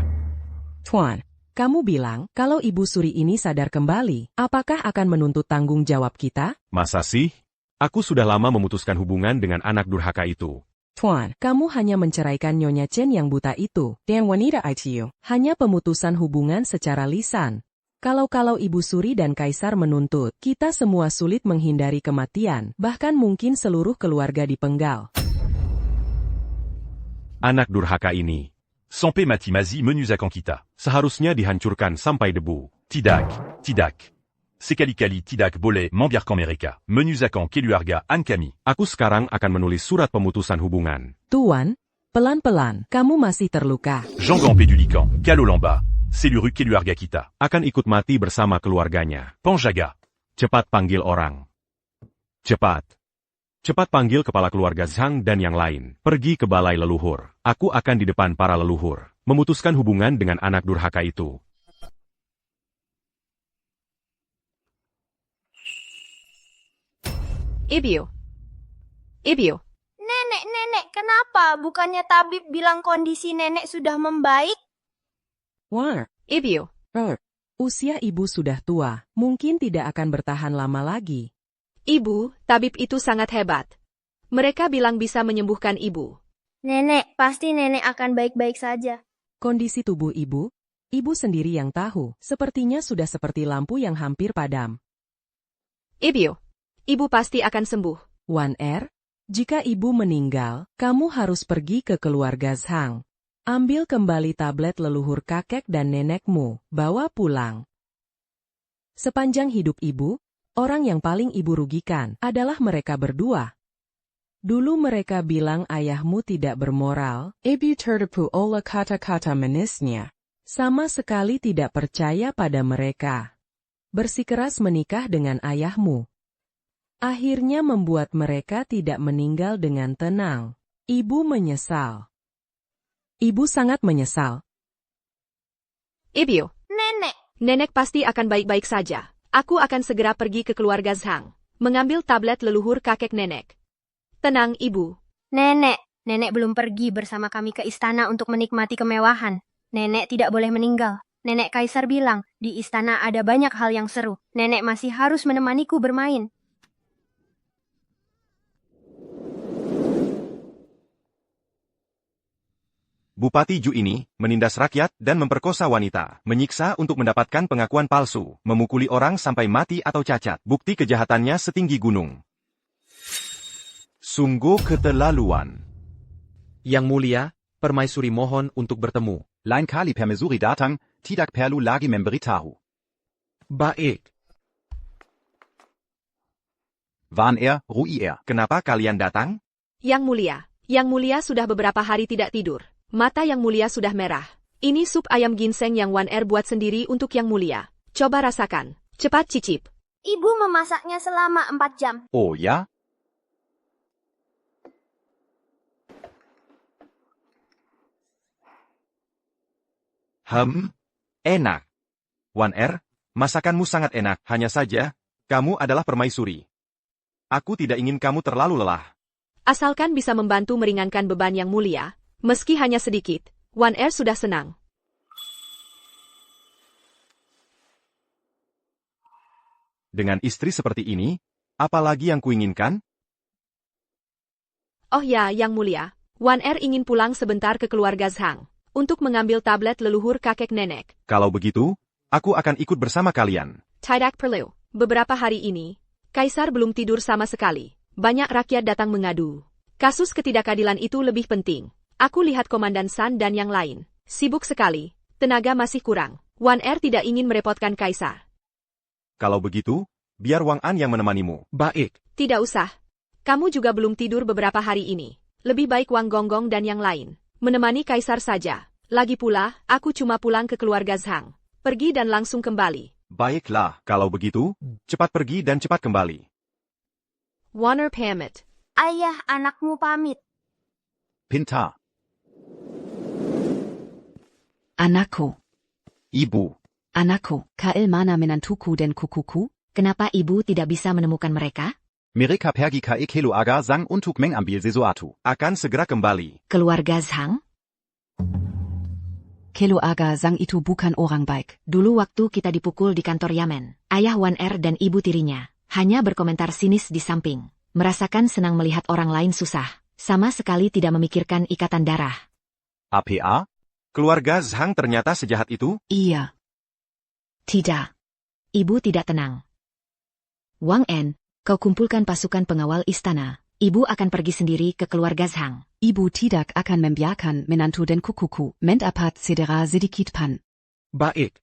Tuan, kamu bilang kalau Ibu Suri ini sadar kembali, apakah akan menuntut tanggung jawab kita? Masa sih? Aku sudah lama memutuskan hubungan dengan anak durhaka itu. Tuan, kamu hanya menceraikan Nyonya Chen yang buta itu, dan wanita itu. Hanya pemutusan hubungan secara lisan. Kalau Ibu Suri dan Kaisar menuntut, kita semua sulit menghindari kematian, bahkan mungkin seluruh keluarga dipenggal. Anak durhaka ini. Sampai mati-mazi menusakkan kita. Seharusnya dihancurkan sampai debu. Tidak. Sekali-kali tidak boleh membiarkan mereka menusakkan keluarga kami. Aku sekarang akan menulis surat pemutusan hubungan. Tuan, pelan-pelan, kamu masih terluka. Jangan pedulikan, kalau lamba, seluruh keluarga kita akan ikut mati bersama keluarganya. Penjaga. Cepat panggil orang. Cepat. Cepat panggil kepala keluarga Zhang dan yang lain. Pergi ke balai leluhur. Aku akan di depan para leluhur. Memutuskan hubungan dengan anak durhaka itu. Ibu. Nenek, kenapa? Bukannya tabib bilang kondisi nenek sudah membaik? Wah, Ibu. Usia ibu sudah tua, mungkin tidak akan bertahan lama lagi. Ibu, tabib itu sangat hebat. Mereka bilang bisa menyembuhkan ibu. Nenek, pasti nenek akan baik-baik saja. Kondisi tubuh ibu sendiri yang tahu, sepertinya sudah seperti lampu yang hampir padam. Ibu pasti akan sembuh. Wan jika ibu meninggal, kamu harus pergi ke keluarga Zhang. Ambil kembali tablet leluhur kakek dan nenekmu, bawa pulang. Sepanjang hidup ibu, orang yang paling ibu rugikan adalah mereka berdua. Dulu mereka bilang ayahmu tidak bermoral, ibu tertipu oleh kata-kata manisnya. Sama sekali tidak percaya pada mereka. Bersikeras menikah dengan ayahmu. Akhirnya membuat mereka tidak meninggal dengan tenang. Ibu menyesal. Ibu sangat menyesal. Ibu. Nenek pasti akan baik-baik saja. Aku akan segera pergi ke keluarga Zhang. Mengambil tablet leluhur kakek nenek. Tenang, Ibu. Nenek belum pergi bersama kami ke istana untuk menikmati kemewahan. Nenek tidak boleh meninggal. Nenek Kaisar bilang, di istana ada banyak hal yang seru. Nenek masih harus menemaniku bermain. Bupati Ju ini menindas rakyat dan memperkosa wanita, menyiksa untuk mendapatkan pengakuan palsu, memukuli orang sampai mati atau cacat. Bukti kejahatannya setinggi gunung. Sungguh keterlaluan. Yang Mulia, Permaisuri mohon untuk bertemu. Lain kali Permaisuri datang, tidak perlu lagi memberitahu. Baik. Wan Rui Kenapa kalian datang? Yang Mulia sudah beberapa hari tidak tidur. Mata Yang Mulia sudah merah. Ini sup ayam ginseng yang Wan buat sendiri untuk Yang Mulia. Coba rasakan. Cepat cicip. Ibu memasaknya selama 4 jam. Oh ya? Enak. Wan masakanmu sangat enak. Hanya saja, kamu adalah permaisuri. Aku tidak ingin kamu terlalu lelah. Asalkan bisa membantu meringankan beban Yang Mulia, meski hanya sedikit, Wan sudah senang. Dengan istri seperti ini, apalagi yang kuinginkan? Oh ya, Yang Mulia, Wan ingin pulang sebentar ke keluarga Zhang, untuk mengambil tablet leluhur kakek nenek. Kalau begitu, aku akan ikut bersama kalian. Tidak perlu. Beberapa hari ini, Kaisar belum tidur sama sekali. Banyak rakyat datang mengadu. Kasus ketidakadilan itu lebih penting. Aku lihat Komandan San dan yang lain. Sibuk sekali. Tenaga masih kurang. Wan tidak ingin merepotkan Kaisar. Kalau begitu, biar Wang An yang menemanimu. Baik. Tidak usah. Kamu juga belum tidur beberapa hari ini. Lebih baik Wang Gonggong dan yang lain menemani Kaisar saja. Lagi pula, aku cuma pulang ke keluarga Zhang. Pergi dan langsung kembali. Baiklah, kalau begitu, cepat pergi dan cepat kembali. Warner pamit. Ayah, anakmu pamit. Pintar. Anakku. Ibu. Anakku, kail mana menantuku dan kukuku? Kenapa ibu tidak bisa menemukan mereka? Mereka pergi ke Keluarga Zhang untuk mengambil sesuatu. Akan segera kembali. Keluarga Zhang? Keluarga Zhang itu bukan orang baik. Dulu waktu kita dipukul di kantor Yamen, ayah Wan dan ibu tirinya hanya berkomentar sinis di samping. Merasakan senang melihat orang lain susah. Sama sekali tidak memikirkan ikatan darah. APA? Keluarga Zhang ternyata sejahat itu? Iya. Tidak. Ibu tidak tenang. Wang kau kumpulkan pasukan pengawal istana. Ibu akan pergi sendiri ke keluarga Zhang. Ibu tidak akan membiarkan menantu dan kukuku mendapat cedera sedikit pun. Baik.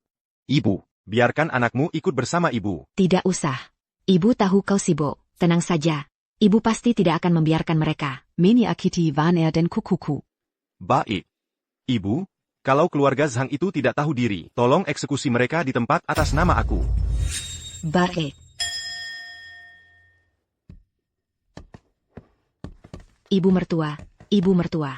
Ibu, biarkan anakmu ikut bersama ibu. Tidak usah. Ibu tahu kau sibuk. Tenang saja. Ibu pasti tidak akan membiarkan mereka. Menyakiti Wan dan kukuku. Baik. Ibu, kalau keluarga Zhang itu tidak tahu diri, tolong eksekusi mereka di tempat atas nama aku. Baik. Ibu mertua, ibu mertua.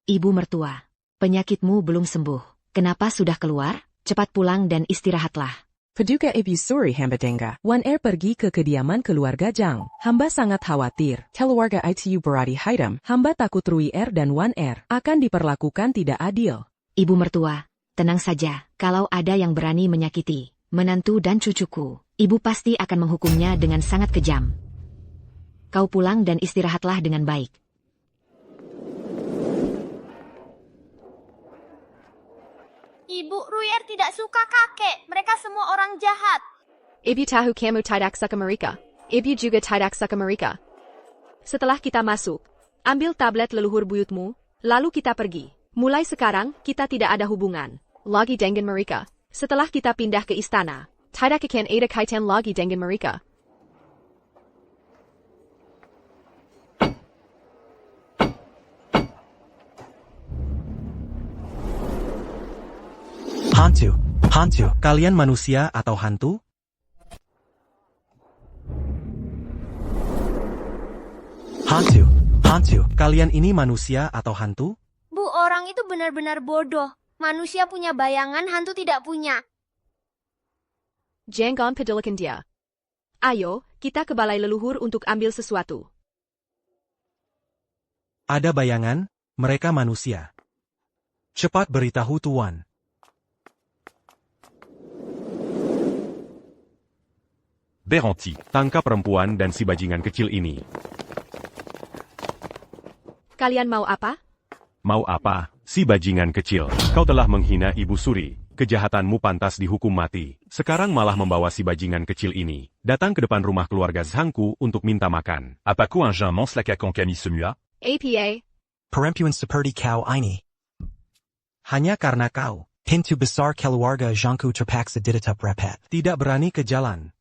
Ibu mertua, penyakitmu belum sembuh. Kenapa sudah keluar? Cepat pulang dan istirahatlah. Paduka Ibu Suri hamba dengar. Wan pergi ke kediaman keluarga Zhang. Hamba sangat khawatir. Keluarga itu berada hitam. Hamba takut Rui dan Wan akan diperlakukan tidak adil. Ibu mertua, tenang saja. Kalau ada yang berani menyakiti menantu dan cucuku, ibu pasti akan menghukumnya dengan sangat kejam. Kau pulang dan istirahatlah dengan baik. Ibu, Ruyer tidak suka kakek. Mereka semua orang jahat. Ibu tahu kamu tidak suka mereka. Ibu juga tidak suka mereka. Setelah kita masuk, ambil tablet leluhur buyutmu, lalu kita pergi. Mulai sekarang, kita tidak ada hubungan lagi dengan mereka. Setelah kita pindah ke istana, tidak akan ada kaitan lagi dengan mereka. Hantu. Kalian manusia atau hantu? Hantu. Kalian ini manusia atau hantu? Bu, orang itu benar-benar bodoh. Manusia punya bayangan, hantu tidak punya. Jangan pedulikan dia. Ayo, kita ke balai leluhur untuk ambil sesuatu. Ada bayangan, mereka manusia. Cepat beritahu Tuan. Beranti, tangkap perempuan dan si bajingan kecil ini. Kalian mau apa? Mau apa, si bajingan kecil? Kau telah menghina Ibu Suri. Kejahatanmu pantas dihukum mati. Sekarang malah membawa si bajingan kecil ini datang ke depan rumah keluarga Zhangku untuk minta makan. Apaku un jeun mens la kakon kami semua? APA. Perempuan seperti kau ini. Hanya karena kau Pintu besar keluarga Zhangku terpaksa ditutup rapat. tidak berani ke jalan.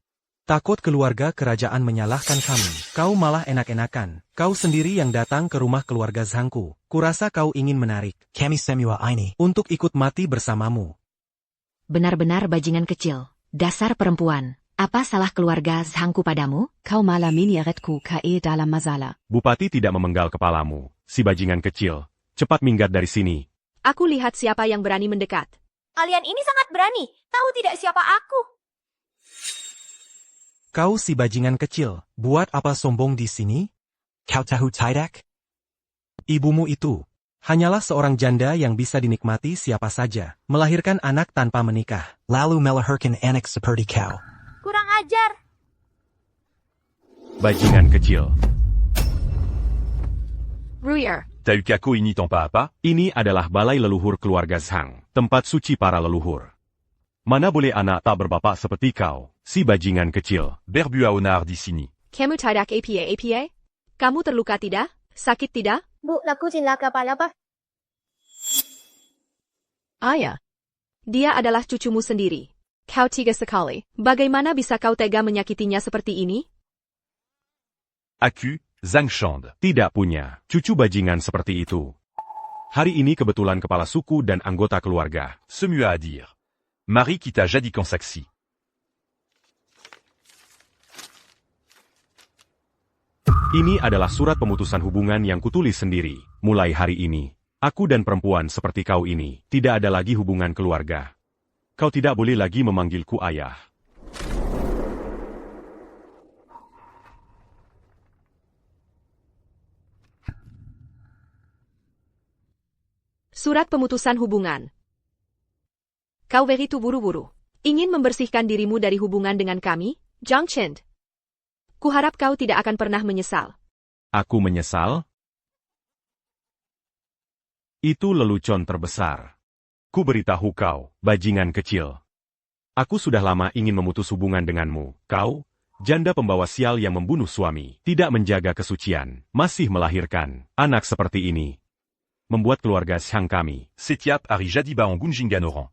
Takut keluarga kerajaan menyalahkan kami. Kau malah enak-enakan. Kau sendiri yang datang ke rumah keluarga Zhangku. Kurasa kau ingin menarik Kami semua ini. untuk ikut mati bersamamu. Benar-benar bajingan kecil. Dasar perempuan. Apa salah keluarga Zhangku padamu? Kau malah menyeretku ke dalam masalah. Bupati tidak memenggal kepalamu, si bajingan kecil. Cepat minggat dari sini. Aku lihat siapa yang berani mendekat. Kalian ini sangat berani. Tahu tidak siapa aku? Kau si bajingan kecil, buat apa sombong di sini? Kau tahu tidak? Ibumu itu hanyalah seorang janda yang bisa dinikmati siapa saja, melahirkan anak tanpa menikah. Lalu melahirkan anak seperti kau. Kurang ajar. Bajingan kecil. Ruyer. T'as eu Kako ini pas apa? Ini adalah balai leluhur keluarga Zhang, tempat suci para leluhur. Mana boleh anak tak berbapak seperti kau Si bajingan kecil. Berbuaonard di sini. Kamu tidak apa? Kamu terluka tidak? Sakit tidak? Bu, aku celaka apa? Ayah, Dia adalah cucumu sendiri. Kau tega sekali. Bagaimana bisa kau tega menyakitinya seperti ini? Aku, Zhang Shand. Tidak punya cucu bajingan seperti itu. Hari ini kebetulan kepala suku dan anggota keluarga. Ce mieux à dire. Marie qui t'a jadis Saxi. Ini adalah surat pemutusan hubungan yang kutulis sendiri. Mulai hari ini, aku dan perempuan seperti kau ini tidak ada lagi hubungan keluarga. Kau tidak boleh lagi memanggilku ayah. Surat pemutusan hubungan. Kau begitu buru-buru. Ingin membersihkan dirimu dari hubungan dengan kami, Zhang Chen. Kuharap kau tidak akan pernah menyesal. Aku menyesal? Itu lelucon terbesar. Ku beritahu kau, bajingan kecil. Aku sudah lama ingin memutus hubungan denganmu. Kau, janda pembawa sial yang membunuh suami, tidak menjaga kesucian, masih melahirkan anak seperti ini. Membuat keluarga Zhang kami. Setiap hari jadi baong Gunjingganoran.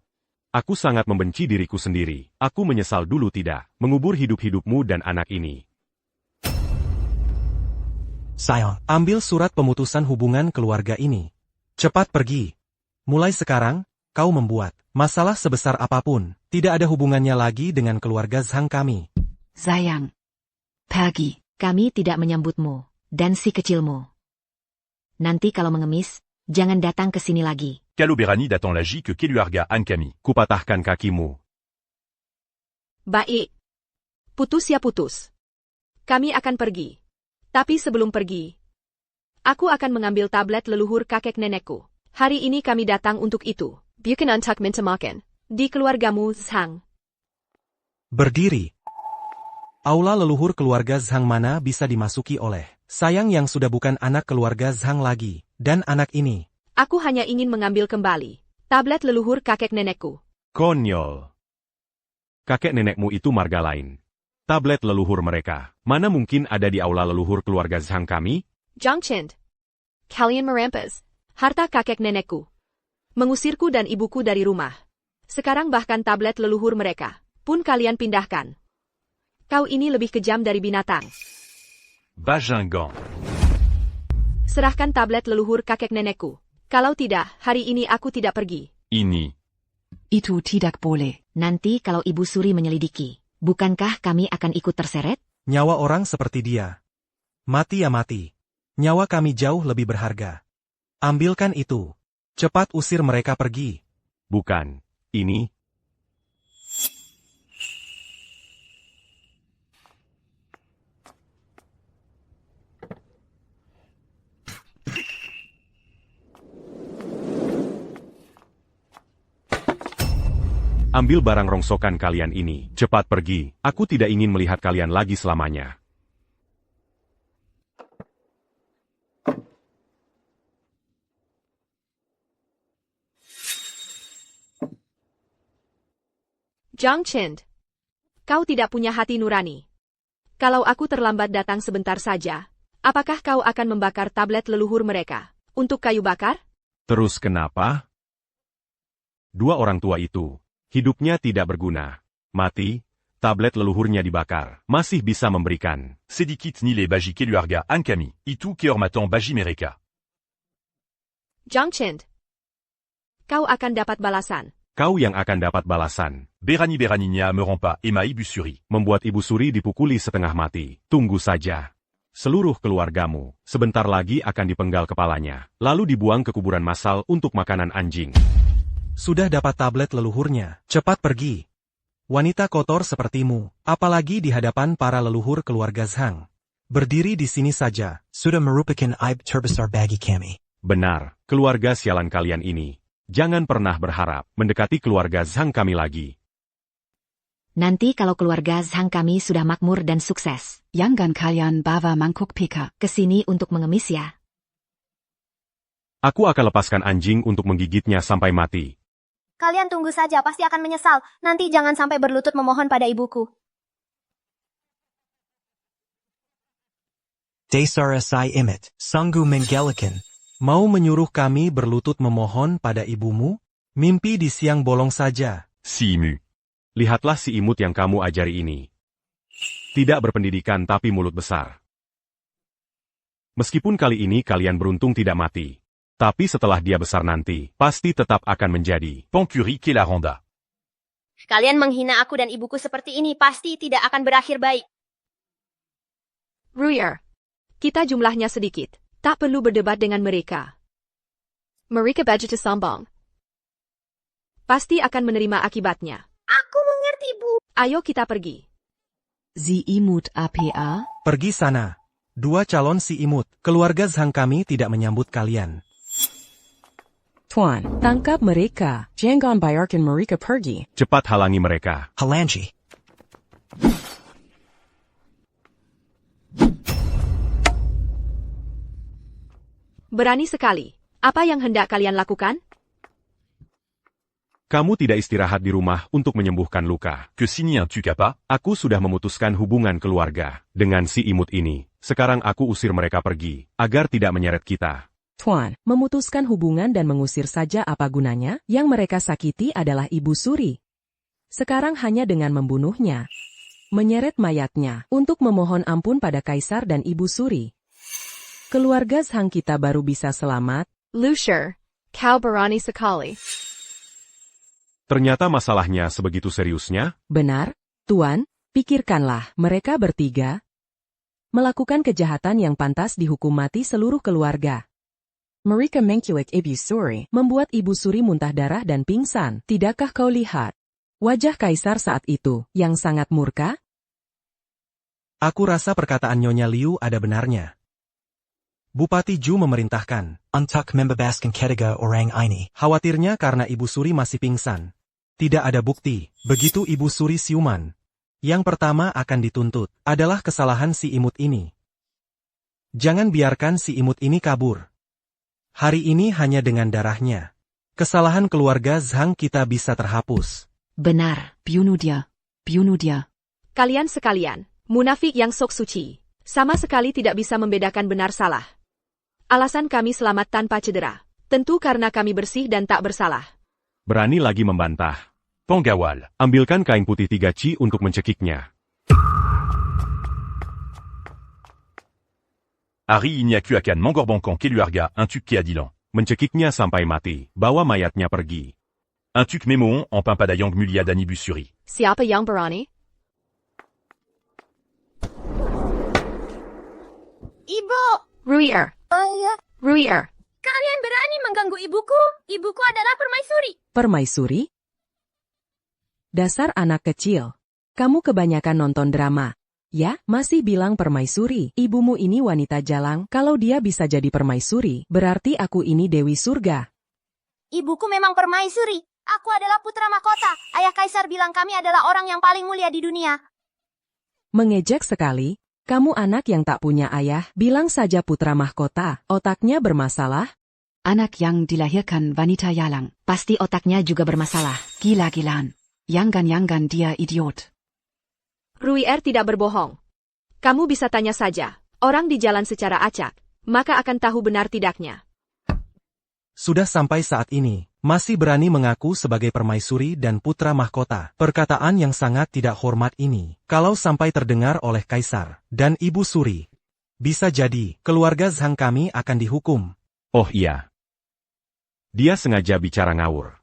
Aku sangat membenci diriku sendiri. Aku menyesal dulu tidak mengubur hidup-hidupmu dan anak ini. Sayang, ambil surat pemutusan hubungan keluarga ini. Cepat pergi. Mulai sekarang, kau membuat masalah sebesar apapun, tidak ada hubungannya lagi dengan keluarga Zhang kami. Sayang. Pergi. Kami tidak menyambutmu, dan si kecilmu. Nanti kalau mengemis, jangan datang ke sini lagi. Calo Beranid attend l'agi que Keluarga Ankami. Kupatahkan kakimu. Baik. Putus ya putus. Kami akan pergi. Tapi sebelum pergi, aku akan mengambil tablet leluhur kakek nenekku. Hari ini kami datang untuk itu. Bukan untuk minta makan. Di keluargamu, Zhang. Berdiri. Aula leluhur keluarga Zhang mana bisa dimasuki oleh sayang yang sudah bukan anak keluarga Zhang lagi, dan anak ini. Aku hanya ingin mengambil kembali tablet leluhur kakek nenekku. Konyol. Kakek nenekmu itu marga lain. Tablet leluhur mereka, mana mungkin ada di aula leluhur keluarga Zhang kami? Zhang Chen. Kalian merampas harta kakek nenekku. Mengusirku dan ibuku dari rumah. Sekarang bahkan tablet leluhur mereka pun kalian pindahkan. Kau ini lebih kejam dari binatang. Bajingan. Serahkan tablet leluhur kakek nenekku. Kalau tidak, hari ini aku tidak pergi. Ini. Itu tidak boleh. Nanti kalau Ibu Suri menyelidiki, bukankah kami akan ikut terseret? Nyawa orang seperti dia. Mati ya mati. Nyawa kami jauh lebih berharga. Ambilkan itu. Cepat usir mereka pergi. Bukan. Ini. Ambil barang rongsokan kalian ini. Cepat pergi. Aku tidak ingin melihat kalian lagi selamanya. Zhang Chen. Kau tidak punya hati nurani. Kalau aku terlambat datang sebentar saja, apakah kau akan membakar tablet leluhur mereka untuk kayu bakar? Terus kenapa? Dua orang tua itu, hidupnya tidak berguna. Mati, tablet leluhurnya dibakar, masih bisa memberikan. Sedikit nilai bagi Keluarga Ankami, itu kehormatan bagi mereka. Zhang Chen. Kau akan dapat balasan. Kau yang akan dapat balasan. Berani Beraninya me rend pas Emma Ibu Suri. Membuat Ibu Suri dipukuli setengah mati. Tunggu saja. Seluruh keluargamu, sebentar lagi akan dipenggal kepalanya, lalu dibuang ke kuburan massal untuk makanan anjing. Sudah dapat tablet leluhurnya, cepat pergi. Wanita kotor sepertimu, apalagi di hadapan para leluhur keluarga Zhang. Berdiri di sini saja. Sudah merupakan aib terbesar bagi kami. Benar, keluarga sialan kalian ini. Jangan pernah berharap mendekati keluarga Zhang kami lagi. Nanti kalau keluarga Zhang kami sudah makmur dan sukses, Jangan kalian bawa mangkuk pika ke sini untuk mengemis ya. Aku akan lepaskan anjing untuk menggigitnya sampai mati. Kalian tunggu saja, pasti akan menyesal. Nanti jangan sampai berlutut memohon pada ibuku. Dasar Asai Imit, Sunggu Menggelikan. Mau menyuruh kami berlutut memohon pada ibumu? Mimpi di siang bolong saja. Si Imu. Lihatlah si imut yang kamu ajari ini. Tidak berpendidikan tapi mulut besar. Meskipun kali ini kalian beruntung tidak mati. Tapi setelah dia besar nanti, pasti tetap akan menjadi Pancuri la Ronda. Kalian menghina aku dan ibuku seperti ini pasti tidak akan berakhir baik. Ruier, kita jumlahnya sedikit. Tak perlu berdebat dengan mereka. Mereka begitu sombong. Pasti akan menerima akibatnya. Aku mengerti, Bu. Ayo kita pergi. Sie Imut APA? Pergi sana. 2 calon si imut. Keluarga Zhang kami tidak menyambut kalian. Tuan, tangkap mereka. Jangan biarkan mereka pergi. cepat halangi mereka. Halangi. Berani sekali. Apa yang hendak kalian lakukan? Kamu tidak istirahat di rumah untuk menyembuhkan luka. Que signe un tucapa? Aku sudah memutuskan hubungan keluarga dengan si imut ini. Sekarang aku usir mereka pergi, agar tidak menyeret kita. Tuan, memutuskan hubungan dan mengusir saja apa gunanya? Yang mereka sakiti adalah Ibu Suri. Sekarang hanya dengan membunuhnya, menyeret mayatnya, untuk memohon ampun pada Kaisar dan Ibu Suri. Keluarga Zhang kita baru bisa selamat. Lucier, kau berani sekali. Ternyata masalahnya sebegitu seriusnya? Benar, Tuan, pikirkanlah, mereka bertiga melakukan kejahatan yang pantas dihukum mati seluruh keluarga. Mereka menculik Ibu Suri, membuat Ibu Suri muntah darah dan pingsan. Tidakkah kau lihat wajah Kaisar saat itu, yang sangat murka? Aku rasa perkataan Nyonya Liu ada benarnya. Bupati Ju memerintahkan. Untuk membebaskan ketiga orang ini. Khawatirnya karena Ibu Suri masih pingsan. Tidak ada bukti. Begitu Ibu Suri siuman. Yang pertama akan dituntut adalah kesalahan si imut ini. Jangan biarkan si imut ini kabur. Hari ini hanya dengan darahnya. Kesalahan keluarga Zhang kita bisa terhapus. Benar, bunuh dia. Bunuh dia. Kalian sekalian, munafik yang sok suci. Sama sekali tidak bisa membedakan benar salah. Alasan kami selamat tanpa cedera. Tentu karena kami bersih dan tak bersalah. Berani lagi membantah. Pangawal. Ambilkan kain putih 3 ci untuk mencekiknya. Ari Inyakuakan Mangorbankan Keluarga un tuc Keadilan. Mencekiknya sampai mati. Bawa mayatnya pergi. Un tuc Memoon en Pimpadayang Mulia d'Anibu Suri. Siapa yang berani? Ibu. Ruier. Ayah. Ruier. Kalian berani mengganggu ibuku? Ibuku adalah permaisuri. Permaisuri? Dasar anak kecil. Kamu kebanyakan nonton drama. Ya, masih bilang permaisuri. Ibumu ini wanita jalang. Kalau dia bisa jadi permaisuri, berarti aku ini Dewi Surga. Ibuku memang permaisuri. Aku adalah putra mahkota. Ayah Kaisar bilang kami adalah orang yang paling mulia di dunia. Mengejek sekali. Kamu anak yang tak punya ayah, bilang saja putra mahkota. Otaknya bermasalah? Anak yang dilahirkan wanita jalang. Pasti otaknya juga bermasalah. Gila-gilaan. Jangan-jangan dia idiot. Ruier tidak berbohong. Kamu bisa tanya saja. Orang di jalan secara acak, maka akan tahu benar tidaknya. Sudah sampai saat ini, masih berani mengaku sebagai permaisuri dan putra mahkota. Perkataan yang sangat tidak hormat ini, kalau sampai terdengar oleh Kaisar dan Ibu Suri, bisa jadi keluarga Zhang kami akan dihukum. Oh iya. Dia sengaja bicara ngawur.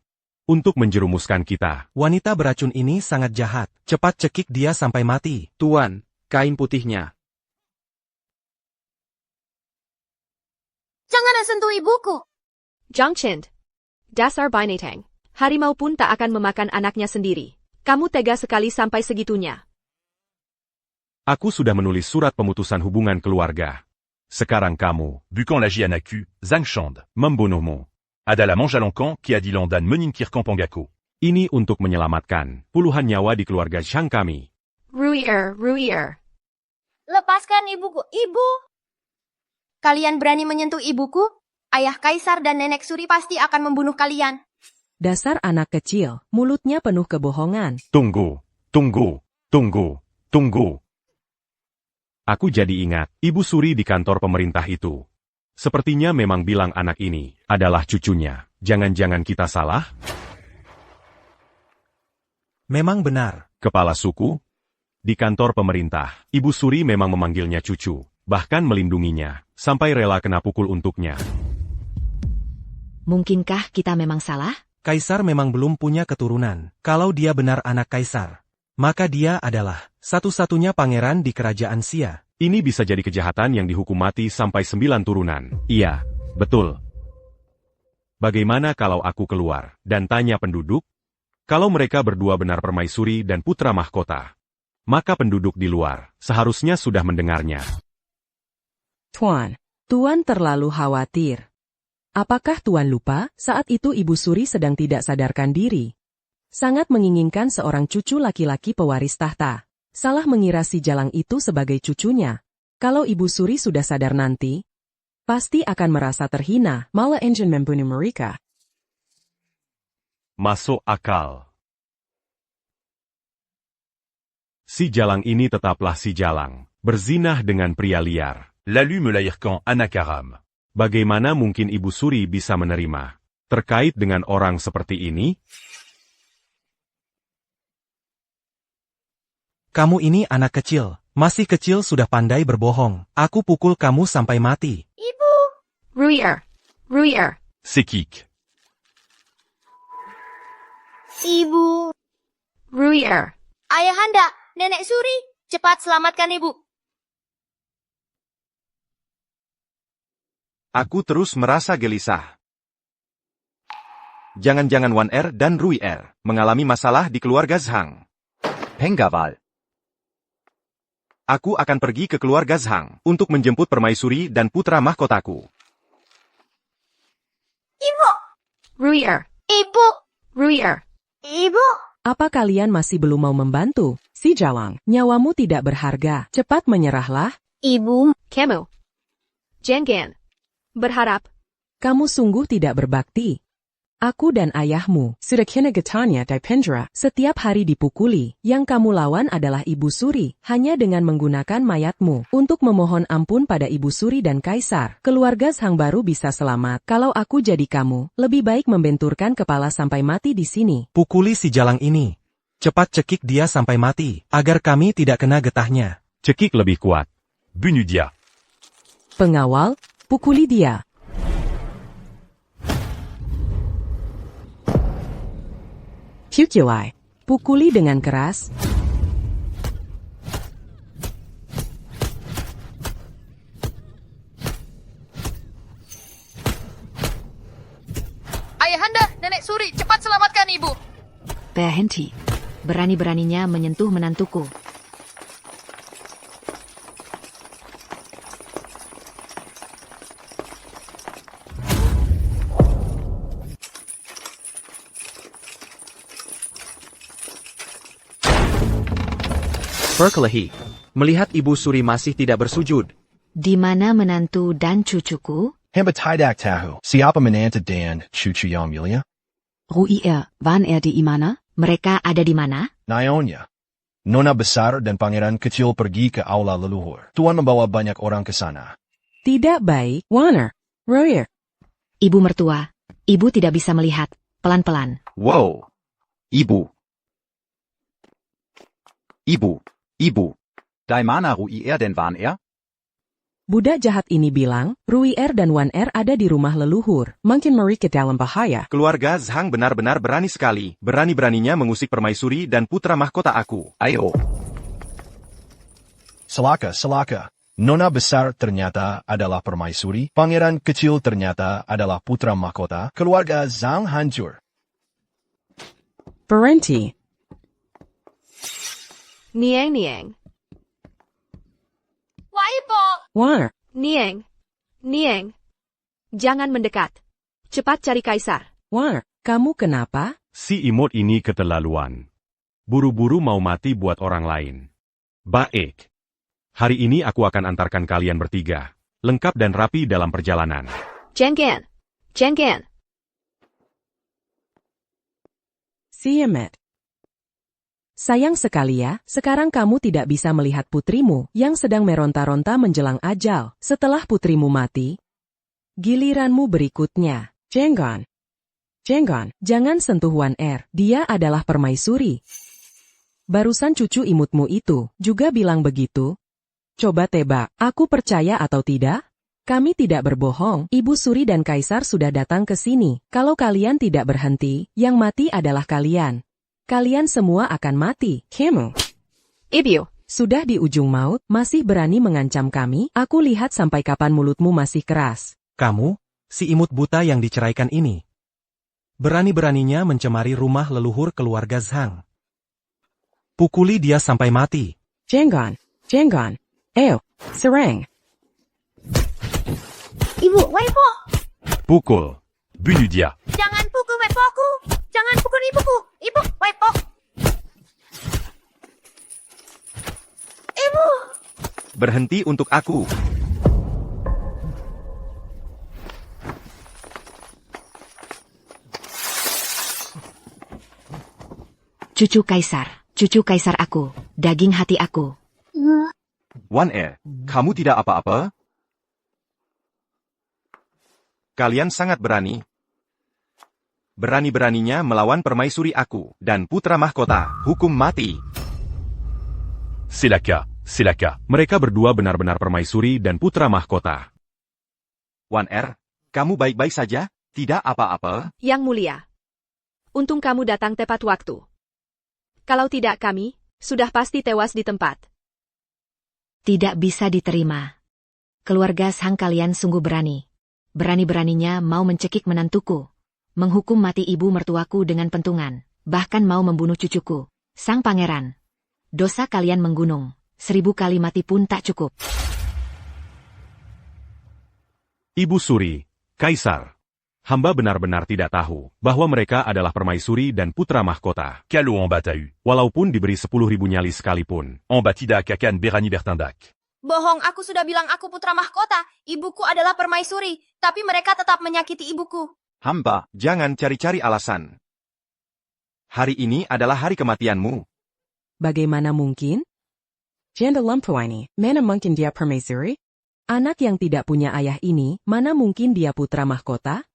Untuk menjerumuskan kita. Wanita beracun ini sangat jahat. Cepat cekik dia sampai mati. Tuan, kain putihnya. Jangan sentuh ibuku. Zhang Qind. Dasar binatang. Harimau pun tak akan memakan anaknya sendiri. Kamu tega sekali sampai segitunya. Aku sudah menulis surat pemutusan hubungan keluarga. Sekarang kamu, Bukan la Jianaku, Zhang Shand. membunuhmu. Adala Manjalankan Keadilan dan Meningkirkan Pangako. Ini untuk menyelamatkan puluhan nyawa di keluarga Zhang kami. Ruier. Lepaskan ibuku. Ibu. Kalian berani menyentuh ibuku? Ayah Kaisar dan Nenek Suri pasti akan membunuh kalian. Dasar anak kecil, mulutnya penuh kebohongan. Tunggu. Aku jadi ingat, Ibu Suri di kantor pemerintah itu. Sepertinya memang bilang anak ini adalah cucunya. Jangan-jangan kita salah? Memang benar. Kepala suku? Di kantor pemerintah, Ibu Suri memang memanggilnya cucu, bahkan melindunginya, sampai rela kena pukul untuknya. Mungkinkah kita memang salah? Kaisar memang belum punya keturunan. Kalau dia benar anak kaisar, maka dia adalah satu-satunya pangeran di kerajaan Xia. Ini bisa jadi kejahatan yang dihukum mati sampai 9 turunan. Iya, betul. Bagaimana kalau aku keluar dan tanya penduduk? Kalau mereka berdua benar permaisuri dan putra mahkota, maka penduduk di luar seharusnya sudah mendengarnya. Tuan terlalu khawatir. Apakah Tuan lupa saat itu Ibu Suri sedang tidak sadarkan diri? Sangat menginginkan seorang cucu laki-laki pewaris tahta. Salah mengira si Jalang itu sebagai cucunya. Kalau Ibu Suri sudah sadar nanti, pasti akan merasa terhina, malah ingin membunuh mereka. Masuk akal. Si Jalang ini tetaplah si Jalang, berzinah dengan pria liar. Lalu melahirkan anak haram. Bagaimana mungkin Ibu Suri bisa menerima terkait dengan orang seperti ini? Kamu ini anak kecil, masih kecil sudah pandai berbohong. Aku pukul kamu sampai mati. Ibu! Ruier. Sekik. Ibu! Ruier. Ayahanda, Nenek Suri, cepat selamatkan ibu. Aku terus merasa gelisah. Jangan-jangan Wan Er dan Rui Er mengalami masalah di keluarga Zhang. Pengawal. Aku akan pergi ke keluarga Zhang untuk menjemput permaisuri dan putra mahkotaku. Ibu! Ruier. Ibu! Ruier. Ibu! Apa kalian masih belum mau membantu? Si Jalang, nyawamu tidak berharga. Cepat menyerahlah. Ibu! Kamu. Jangan berharap. Kamu sungguh tidak berbakti. Aku dan ayahmu, sudah kena getahnya di penjara, setiap hari dipukuli. Yang kamu lawan adalah Ibu Suri, hanya dengan menggunakan mayatmu untuk memohon ampun pada Ibu Suri dan Kaisar. Keluarga Zhang baru bisa selamat. Kalau aku jadi kamu, lebih baik membenturkan kepala sampai mati di sini. Pukuli si Jalang ini. Cepat cekik dia sampai mati, agar kami tidak kena getahnya. Cekik lebih kuat. Bunuh dia. Pengawal, pukuli dia. Cucuai, pukuli dengan keras. Ayahanda, Nenek Suri, cepat selamatkan ibu. Berhenti. Berani-beraninya menyentuh menantuku. Berkelahi. Melihat Ibu Suri masih tidak bersujud. Di mana menantu dan cucuku? Hamba tidak tahu siapa menantu dan cucu yang mulia. Ruier, Wan Er di mana? Mereka ada di mana? Nyonya, Nona besar dan pangeran kecil pergi ke aula leluhur. Tuan membawa banyak orang ke sana. Tidak baik, Wan Er. Ruier. Ibu mertua. Ibu tidak bisa melihat. Pelan-pelan. Wow. Ibu. Di mana Rui Er dan Wan Er? Budak jahat ini bilang, Rui Er dan Wan Er ada di rumah leluhur. Mungkin mereka dalam bahaya. Keluarga Zhang benar-benar berani sekali. Berani-beraninya mengusik permaisuri dan putra mahkota aku. Ayo. Selaka. Nona besar ternyata adalah permaisuri. Pangeran kecil ternyata adalah putra mahkota. Keluarga Zhang hancur. Berhenti. Niang. Waibo! Wan Er. Niang. Jangan mendekat. Cepat cari Kaisar. Wan Er, kamu kenapa? Si imut ini keterlaluan. Buru-buru mau mati buat orang lain. Baik. Hari ini aku akan antarkan kalian bertiga. Lengkap dan rapi dalam perjalanan. Jangan. Siamet. Sayang sekali ya, sekarang kamu tidak bisa melihat putrimu yang sedang meronta-ronta menjelang ajal. Setelah putrimu mati, giliranmu berikutnya. Jenggon. Jenggon, jangan sentuh Wan Er, dia adalah permaisuri. Barusan cucu imutmu itu juga bilang begitu. Coba tebak, aku percaya atau tidak? Kami tidak berbohong, Ibu Suri dan Kaisar sudah datang ke sini. Kalau kalian tidak berhenti, yang mati adalah kalian. Kalian semua akan mati. Kamu. Ibu. Sudah di ujung maut, masih berani mengancam kami? Aku lihat sampai kapan mulutmu masih keras. Kamu, si imut buta yang diceraikan ini. Berani-beraninya mencemari rumah leluhur keluarga Zhang. Pukuli dia sampai mati. Jenggon. Jenggon. Serang. Ibu, Weipo. Pukul. Bunuh dia. Jangan pukul Weipoku. Jangan pukul ibuku. Ibu, Weipo. Ibu. Berhenti untuk aku. Cucu kaisar aku, daging hati aku. Wan Er, kamu tidak apa-apa? Kalian sangat berani. Berani-beraninya melawan permaisuri aku dan putra mahkota, hukum mati. Selaka. Mereka berdua benar-benar permaisuri dan putra mahkota. Wan Er, kamu baik-baik saja? Tidak apa-apa? Yang Mulia. Untung kamu datang tepat waktu. Kalau tidak kami, sudah pasti tewas di tempat. Tidak bisa diterima. Keluarga Zhang kalian sungguh berani. Berani-beraninya mau mencekik menantuku. Menghukum mati ibu mertuaku dengan pentungan. Bahkan mau membunuh cucuku, sang pangeran. Dosa kalian menggunung. 1000 kali mati pun tak cukup. Ibu Suri, Kaisar. Hamba benar-benar tidak tahu bahwa mereka adalah permaisuri dan putra mahkota. Kalo en bas t'as eu. Walaupun diberi 10.000 nyali sekalipun. En bas tidak akan berani bertindak. Bohong, aku sudah bilang aku putra mahkota. Ibuku adalah permaisuri, tapi mereka tetap menyakiti ibuku. Hamba, jangan cari-cari alasan. Hari ini adalah hari kematianmu. Bagaimana mungkin? Janda lampu ini, mana mungkin dia permaisuri? Anak yang tidak punya ayah ini, mana mungkin dia putra mahkota?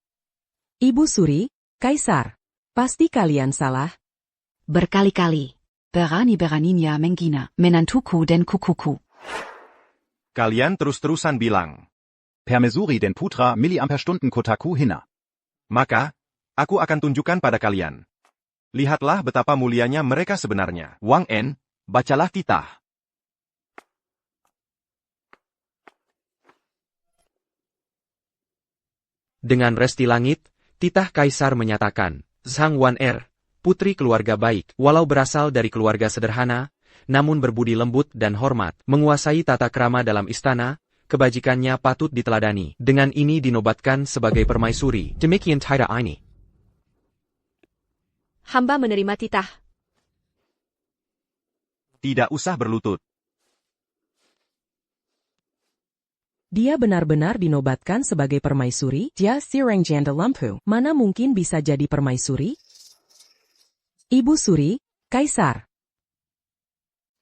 Ibu Suri, Kaisar, pasti kalian salah. Berkali-kali. Berani-beraninya menghina menantuku dan kukuku. Kalian terus-terusan bilang. Permaisuri dan putra miliampere-Stunden kotaku hina. Maka, aku akan tunjukkan pada kalian. Lihatlah betapa mulianya mereka sebenarnya. Wang En, bacalah titah. Dengan resti langit, titah Kaisar menyatakan, Zhang Wan Er, putri keluarga baik, walau berasal dari keluarga sederhana, namun berbudi lembut dan hormat, menguasai tata krama dalam istana, kebajikannya patut diteladani. Dengan ini dinobatkan sebagai permaisuri. Demikian titah ini. Hamba menerima titah. Tidak usah berlutut. Dia benar-benar dinobatkan sebagai permaisuri? Dia Sireng Janda Lampu. Mana mungkin bisa jadi permaisuri? Ibu Suri, Kaisar.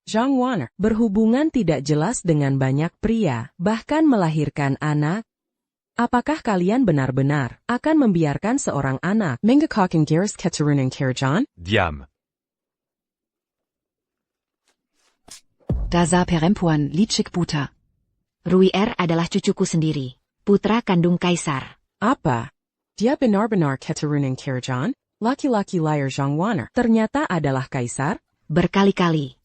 Zhang Wan berhubungan tidak jelas dengan banyak pria, bahkan melahirkan anak. Apakah kalian benar-benar akan membiarkan seorang anak menggekokkan garis keturunan kerajaan? Diam. Dasar perempuan licik buta. Rui Er adalah cucuku sendiri, putra kandung Kaisar. Apa? Dia benar-benar keturunan kerajaan? Laki-laki liar Zhang Wan ternyata adalah Kaisar? Berkali-kali.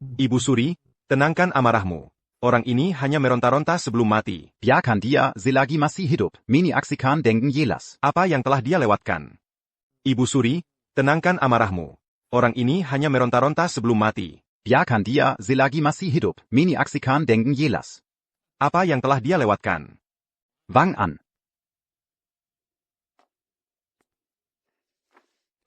Ibu Suri, tenangkan amarahmu. Orang ini hanya meronta-ronta sebelum mati. Biarkan dia selagi masih hidup. Mini aksikan dengen jelas. Apa yang telah dia lewatkan? Ibu Suri, tenangkan amarahmu. Orang ini hanya meronta-ronta sebelum mati. Biarkan dia selagi masih hidup. Mini aksikan dengen jelas. Apa yang telah dia lewatkan? Wang An.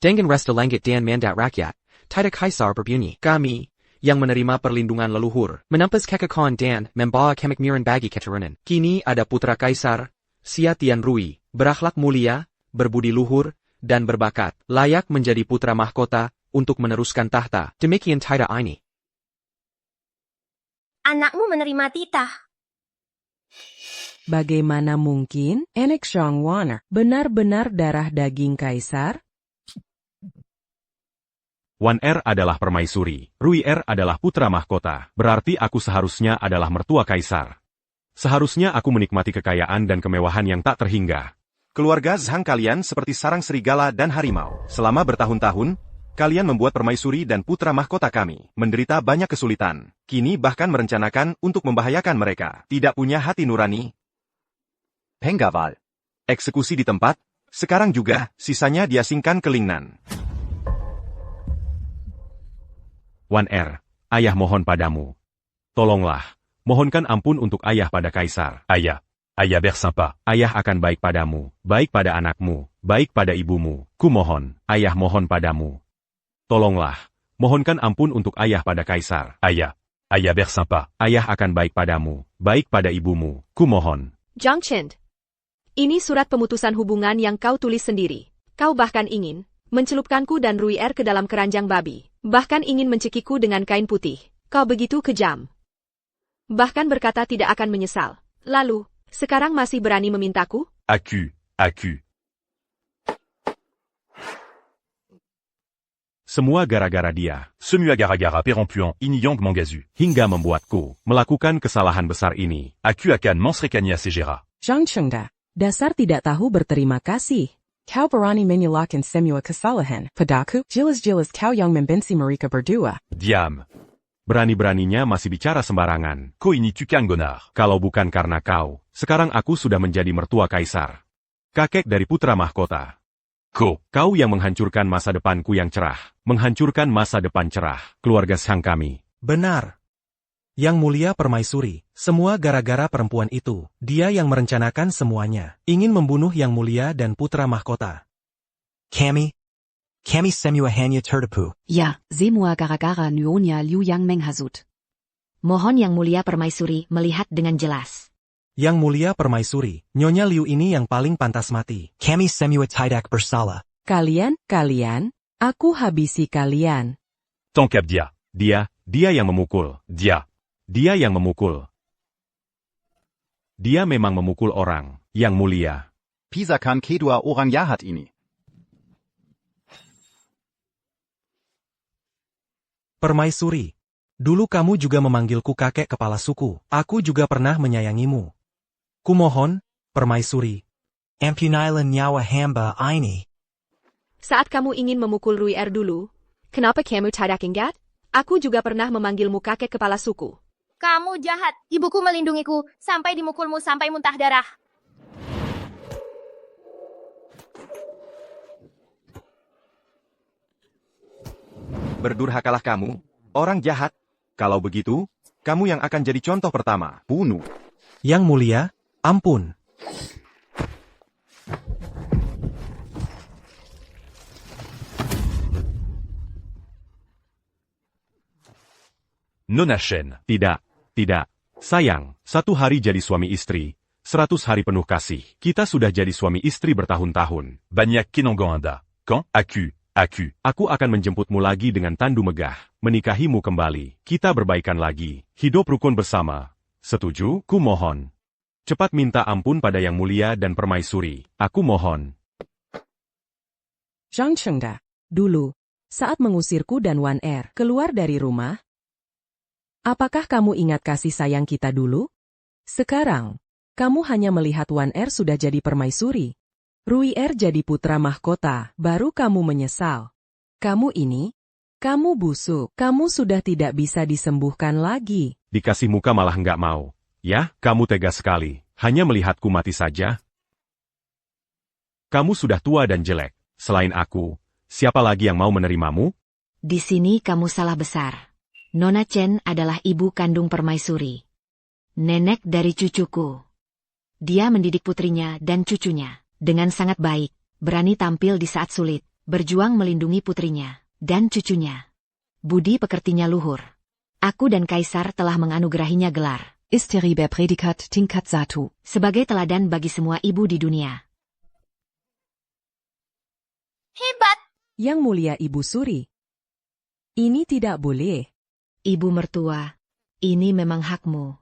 Dengan resta langit dan mandat rakyat, titah Kaisar berbunyi, kami, yang menerima perlindungan leluhur, menampas kekekalan dan membawa kemakmuran bagi keturunan. Kini ada putra Kaisar, Xia Tian Rui, berakhlak mulia, berbudi luhur, dan berbakat, layak menjadi putra mahkota untuk meneruskan tahta. Demikian tidak ini. Anakmu menerima titah. Bagaimana mungkin? Enek Shangwaner benar-benar darah daging kaisar? Wan Er adalah permaisuri, Rui Er adalah putra mahkota, berarti aku seharusnya adalah mertua kaisar. Seharusnya aku menikmati kekayaan dan kemewahan yang tak terhingga. Keluarga Zhang kalian seperti sarang serigala dan harimau. Selama bertahun-tahun, kalian membuat permaisuri dan putra mahkota kami menderita banyak kesulitan. Kini bahkan merencanakan untuk membahayakan mereka. Tidak punya hati nurani. Pengawal. Eksekusi di tempat, sekarang juga, sisanya diasingkan ke Lingnan. Wan Er, ayah mohon padamu. Tolonglah, mohonkan ampun untuk ayah pada kaisar. Ayah l'air sympa. Ayah akan baik padamu, baik pada anakmu, baik pada ibumu. Kumohon, ayah mohon padamu. Tolonglah, mohonkan ampun untuk ayah pada kaisar. Ayah l'air sympa. Ayah akan baik padamu, baik pada ibumu. Kumohon. Zhang Chen, ini surat pemutusan hubungan yang kau tulis sendiri. Kau bahkan ingin mencelupkanku dan Rui Er ke dalam keranjang babi. Bahkan ingin mencekiku dengan kain putih. Kau begitu kejam. Bahkan berkata tidak akan menyesal. Lalu, sekarang masih berani memintaku? Aku. Semua gara-gara dia. Semua gara-gara perempuan ini yang menggazu. Hingga membuatku melakukan kesalahan besar ini. Aku akan mensrekanya segera. Zhang Chengda, dasar tidak tahu berterima kasih. Kau berani menyalahkan semua kesalahan padaku, jelas-jelas kau yang membenci mereka berdua. Diam. Berani-beraninya masih bicara sembarangan. Kau ini tukang gonar. Kalau bukan karena kau, sekarang aku sudah menjadi mertua kaisar. Kakek dari putra mahkota. Kau yang menghancurkan masa depanku yang cerah. Menghancurkan masa depan cerah keluarga Shang kami. Benar. Yang mulia permaisuri, semua gara-gara perempuan itu. Dia yang merencanakan semuanya. Ingin membunuh yang mulia dan putra mahkota. Kami semua hanya tertipu. Ya, semua gara-gara Nyonya Liu yang menghasut. Mohon yang mulia permaisuri melihat dengan jelas. Yang mulia permaisuri, Nyonya Liu ini yang paling pantas mati. Kami semua tidak bersalah. Kalian, aku habisi kalian. Tangkap dia. Dia yang memukul. Dia yang memukul. Dia memang memukul orang, yang mulia. Pisahkan kedua orang jahat ini. Permaisuri, dulu kamu juga memanggilku kakek kepala suku. Aku juga pernah menyayangimu. Kumohon, permaisuri. Ampunailah nyawa hamba ini. Saat kamu ingin memukul Rui Er dulu, kenapa kamu tidak ingat? Aku juga pernah memanggilmu kakek kepala suku. Kamu jahat. Ibuku melindungiku sampai dimukulmu sampai muntah darah. Berdurhakalah kamu, orang jahat. Kalau begitu, kamu yang akan jadi contoh pertama. Bunuh. Yang mulia, ampun. Nona Shen. Tidak. Sayang, 1 hari jadi suami istri, 100 hari penuh kasih. Kita sudah jadi suami istri bertahun-tahun. Banyak kinongo anda. Quand? Aku. Aku akan menjemputmu lagi dengan tandu megah, menikahimu kembali. Kita berbaikan lagi, hidup rukun bersama. Setuju? Ku mohon. Cepat minta ampun pada yang mulia dan permaisuri. Aku mohon. Zhang Chengda, dulu, saat mengusirku dan Wan Er keluar dari rumah, apakah kamu ingat kasih sayang kita dulu? Sekarang, kamu hanya melihat Wan Er sudah jadi permaisuri. Rui Er jadi putra mahkota, baru kamu menyesal. Kamu busuk, kamu sudah tidak bisa disembuhkan lagi. Dikasih muka malah nggak mau. Ya, kamu tega sekali. Hanya melihatku mati saja. Kamu sudah tua dan jelek. Selain aku, siapa lagi yang mau menerimamu? Di sini kamu salah besar. Nona Chen adalah ibu kandung permaisuri. Nenek dari cucuku. Dia mendidik putrinya dan cucunya dengan sangat baik, berani tampil di saat sulit, berjuang melindungi putrinya dan cucunya. Budi pekertinya luhur. Aku dan Kaisar telah menganugerahinya gelar Istri berpredikat tingkat 1. sebagai teladan bagi semua ibu di dunia. Hebat. Yang Mulia Ibu Suri. Ini tidak boleh. Ibu mertua, ini memang hakmu.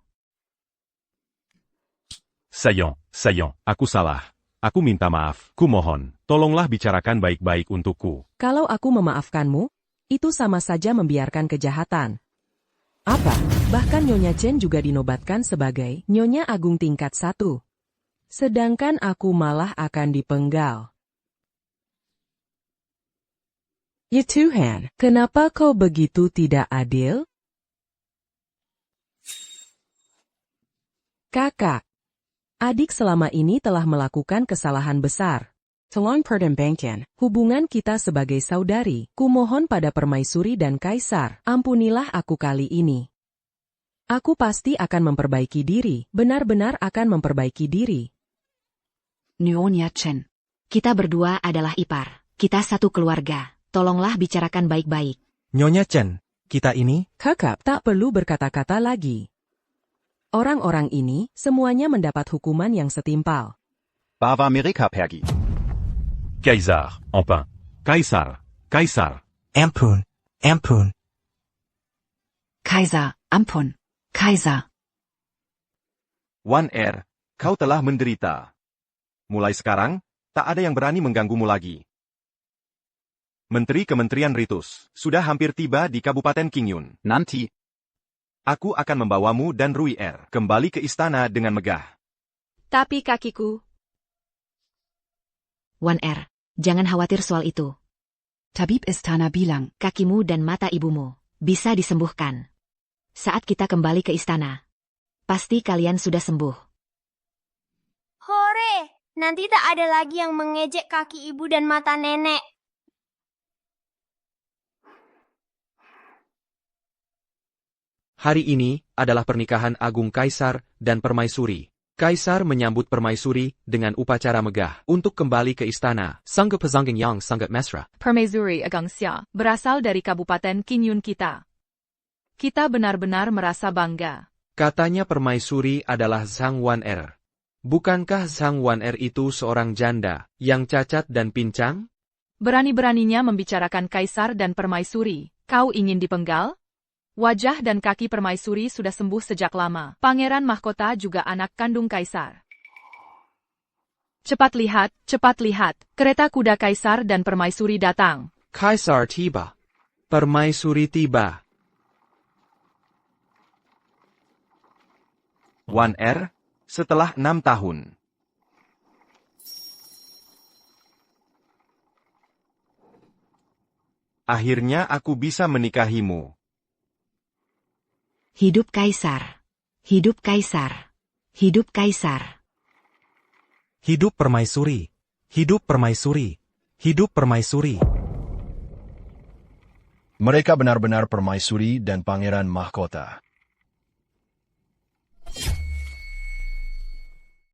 Sayang, Aku salah. Aku minta maaf. Kumohon, tolonglah bicarakan baik-baik untukku. Kalau aku memaafkanmu, itu sama saja membiarkan kejahatan. Apa? Bahkan Nyonya Chen juga dinobatkan sebagai Nyonya Agung tingkat 1. Sedangkan aku malah akan dipenggal. Ya Tuhan, kenapa kau begitu tidak adil? Kakak, adik selama ini telah melakukan kesalahan besar. Tolong pertimbangkan hubungan kita sebagai saudari. Kumohon pada Permaisuri dan Kaisar, ampunilah aku kali ini. Aku pasti akan memperbaiki diri, benar-benar akan memperbaiki diri. Nyonya Chen, kita berdua adalah ipar. Kita satu keluarga. Tolonglah bicarakan baik-baik. Nyonya Chen, kita ini... Kakak tak perlu berkata-kata lagi. Orang-orang ini semuanya mendapat hukuman yang setimpal. Bava mereka pergi. Kaisar, enfin. Kaisar. Ampun. Kaiser, ampun. Kaiser. Wan kau telah menderita. Mulai sekarang, tak ada yang berani mengganggumu lagi. Menteri Kementerian Ritus sudah hampir tiba di Kabupaten Qingyun. Nanti, Aku akan membawamu dan Rui kembali ke istana dengan megah. Tapi kakiku, Wan jangan khawatir soal itu. Tabib istana bilang, Kakimu dan mata ibumu bisa disembuhkan. Saat kita kembali ke istana, pasti kalian sudah sembuh. Hore, nanti tak ada lagi yang mengejek kaki ibu dan mata nenek. Hari ini adalah pernikahan agung Kaisar dan Permaisuri. Kaisar menyambut Permaisuri dengan upacara megah untuk kembali ke istana. Sanggup Pazanggang Yang Sanggup Mesra. Permaisuri Agang Xia berasal dari Kabupaten Qingyun kita. Kita benar-benar merasa bangga. Katanya Permaisuri adalah Zhang Wan Bukankah Zhang Wan itu seorang janda yang cacat dan pincang? Berani-beraninya membicarakan Kaisar dan Permaisuri. Kau ingin dipenggal? Wajah dan kaki Permaisuri sudah sembuh sejak lama. Pangeran Mahkota juga anak kandung Kaisar. Cepat lihat. Kereta kuda Kaisar dan Permaisuri datang. Kaisar tiba. Permaisuri tiba. Wan setelah 6 tahun. Akhirnya aku bisa menikahimu. Hidup Kaisar. Hidup Kaisar. Hidup Kaisar. Hidup Permaisuri. Hidup Permaisuri. Hidup Permaisuri. Mereka benar-benar permaisuri dan pangeran mahkota.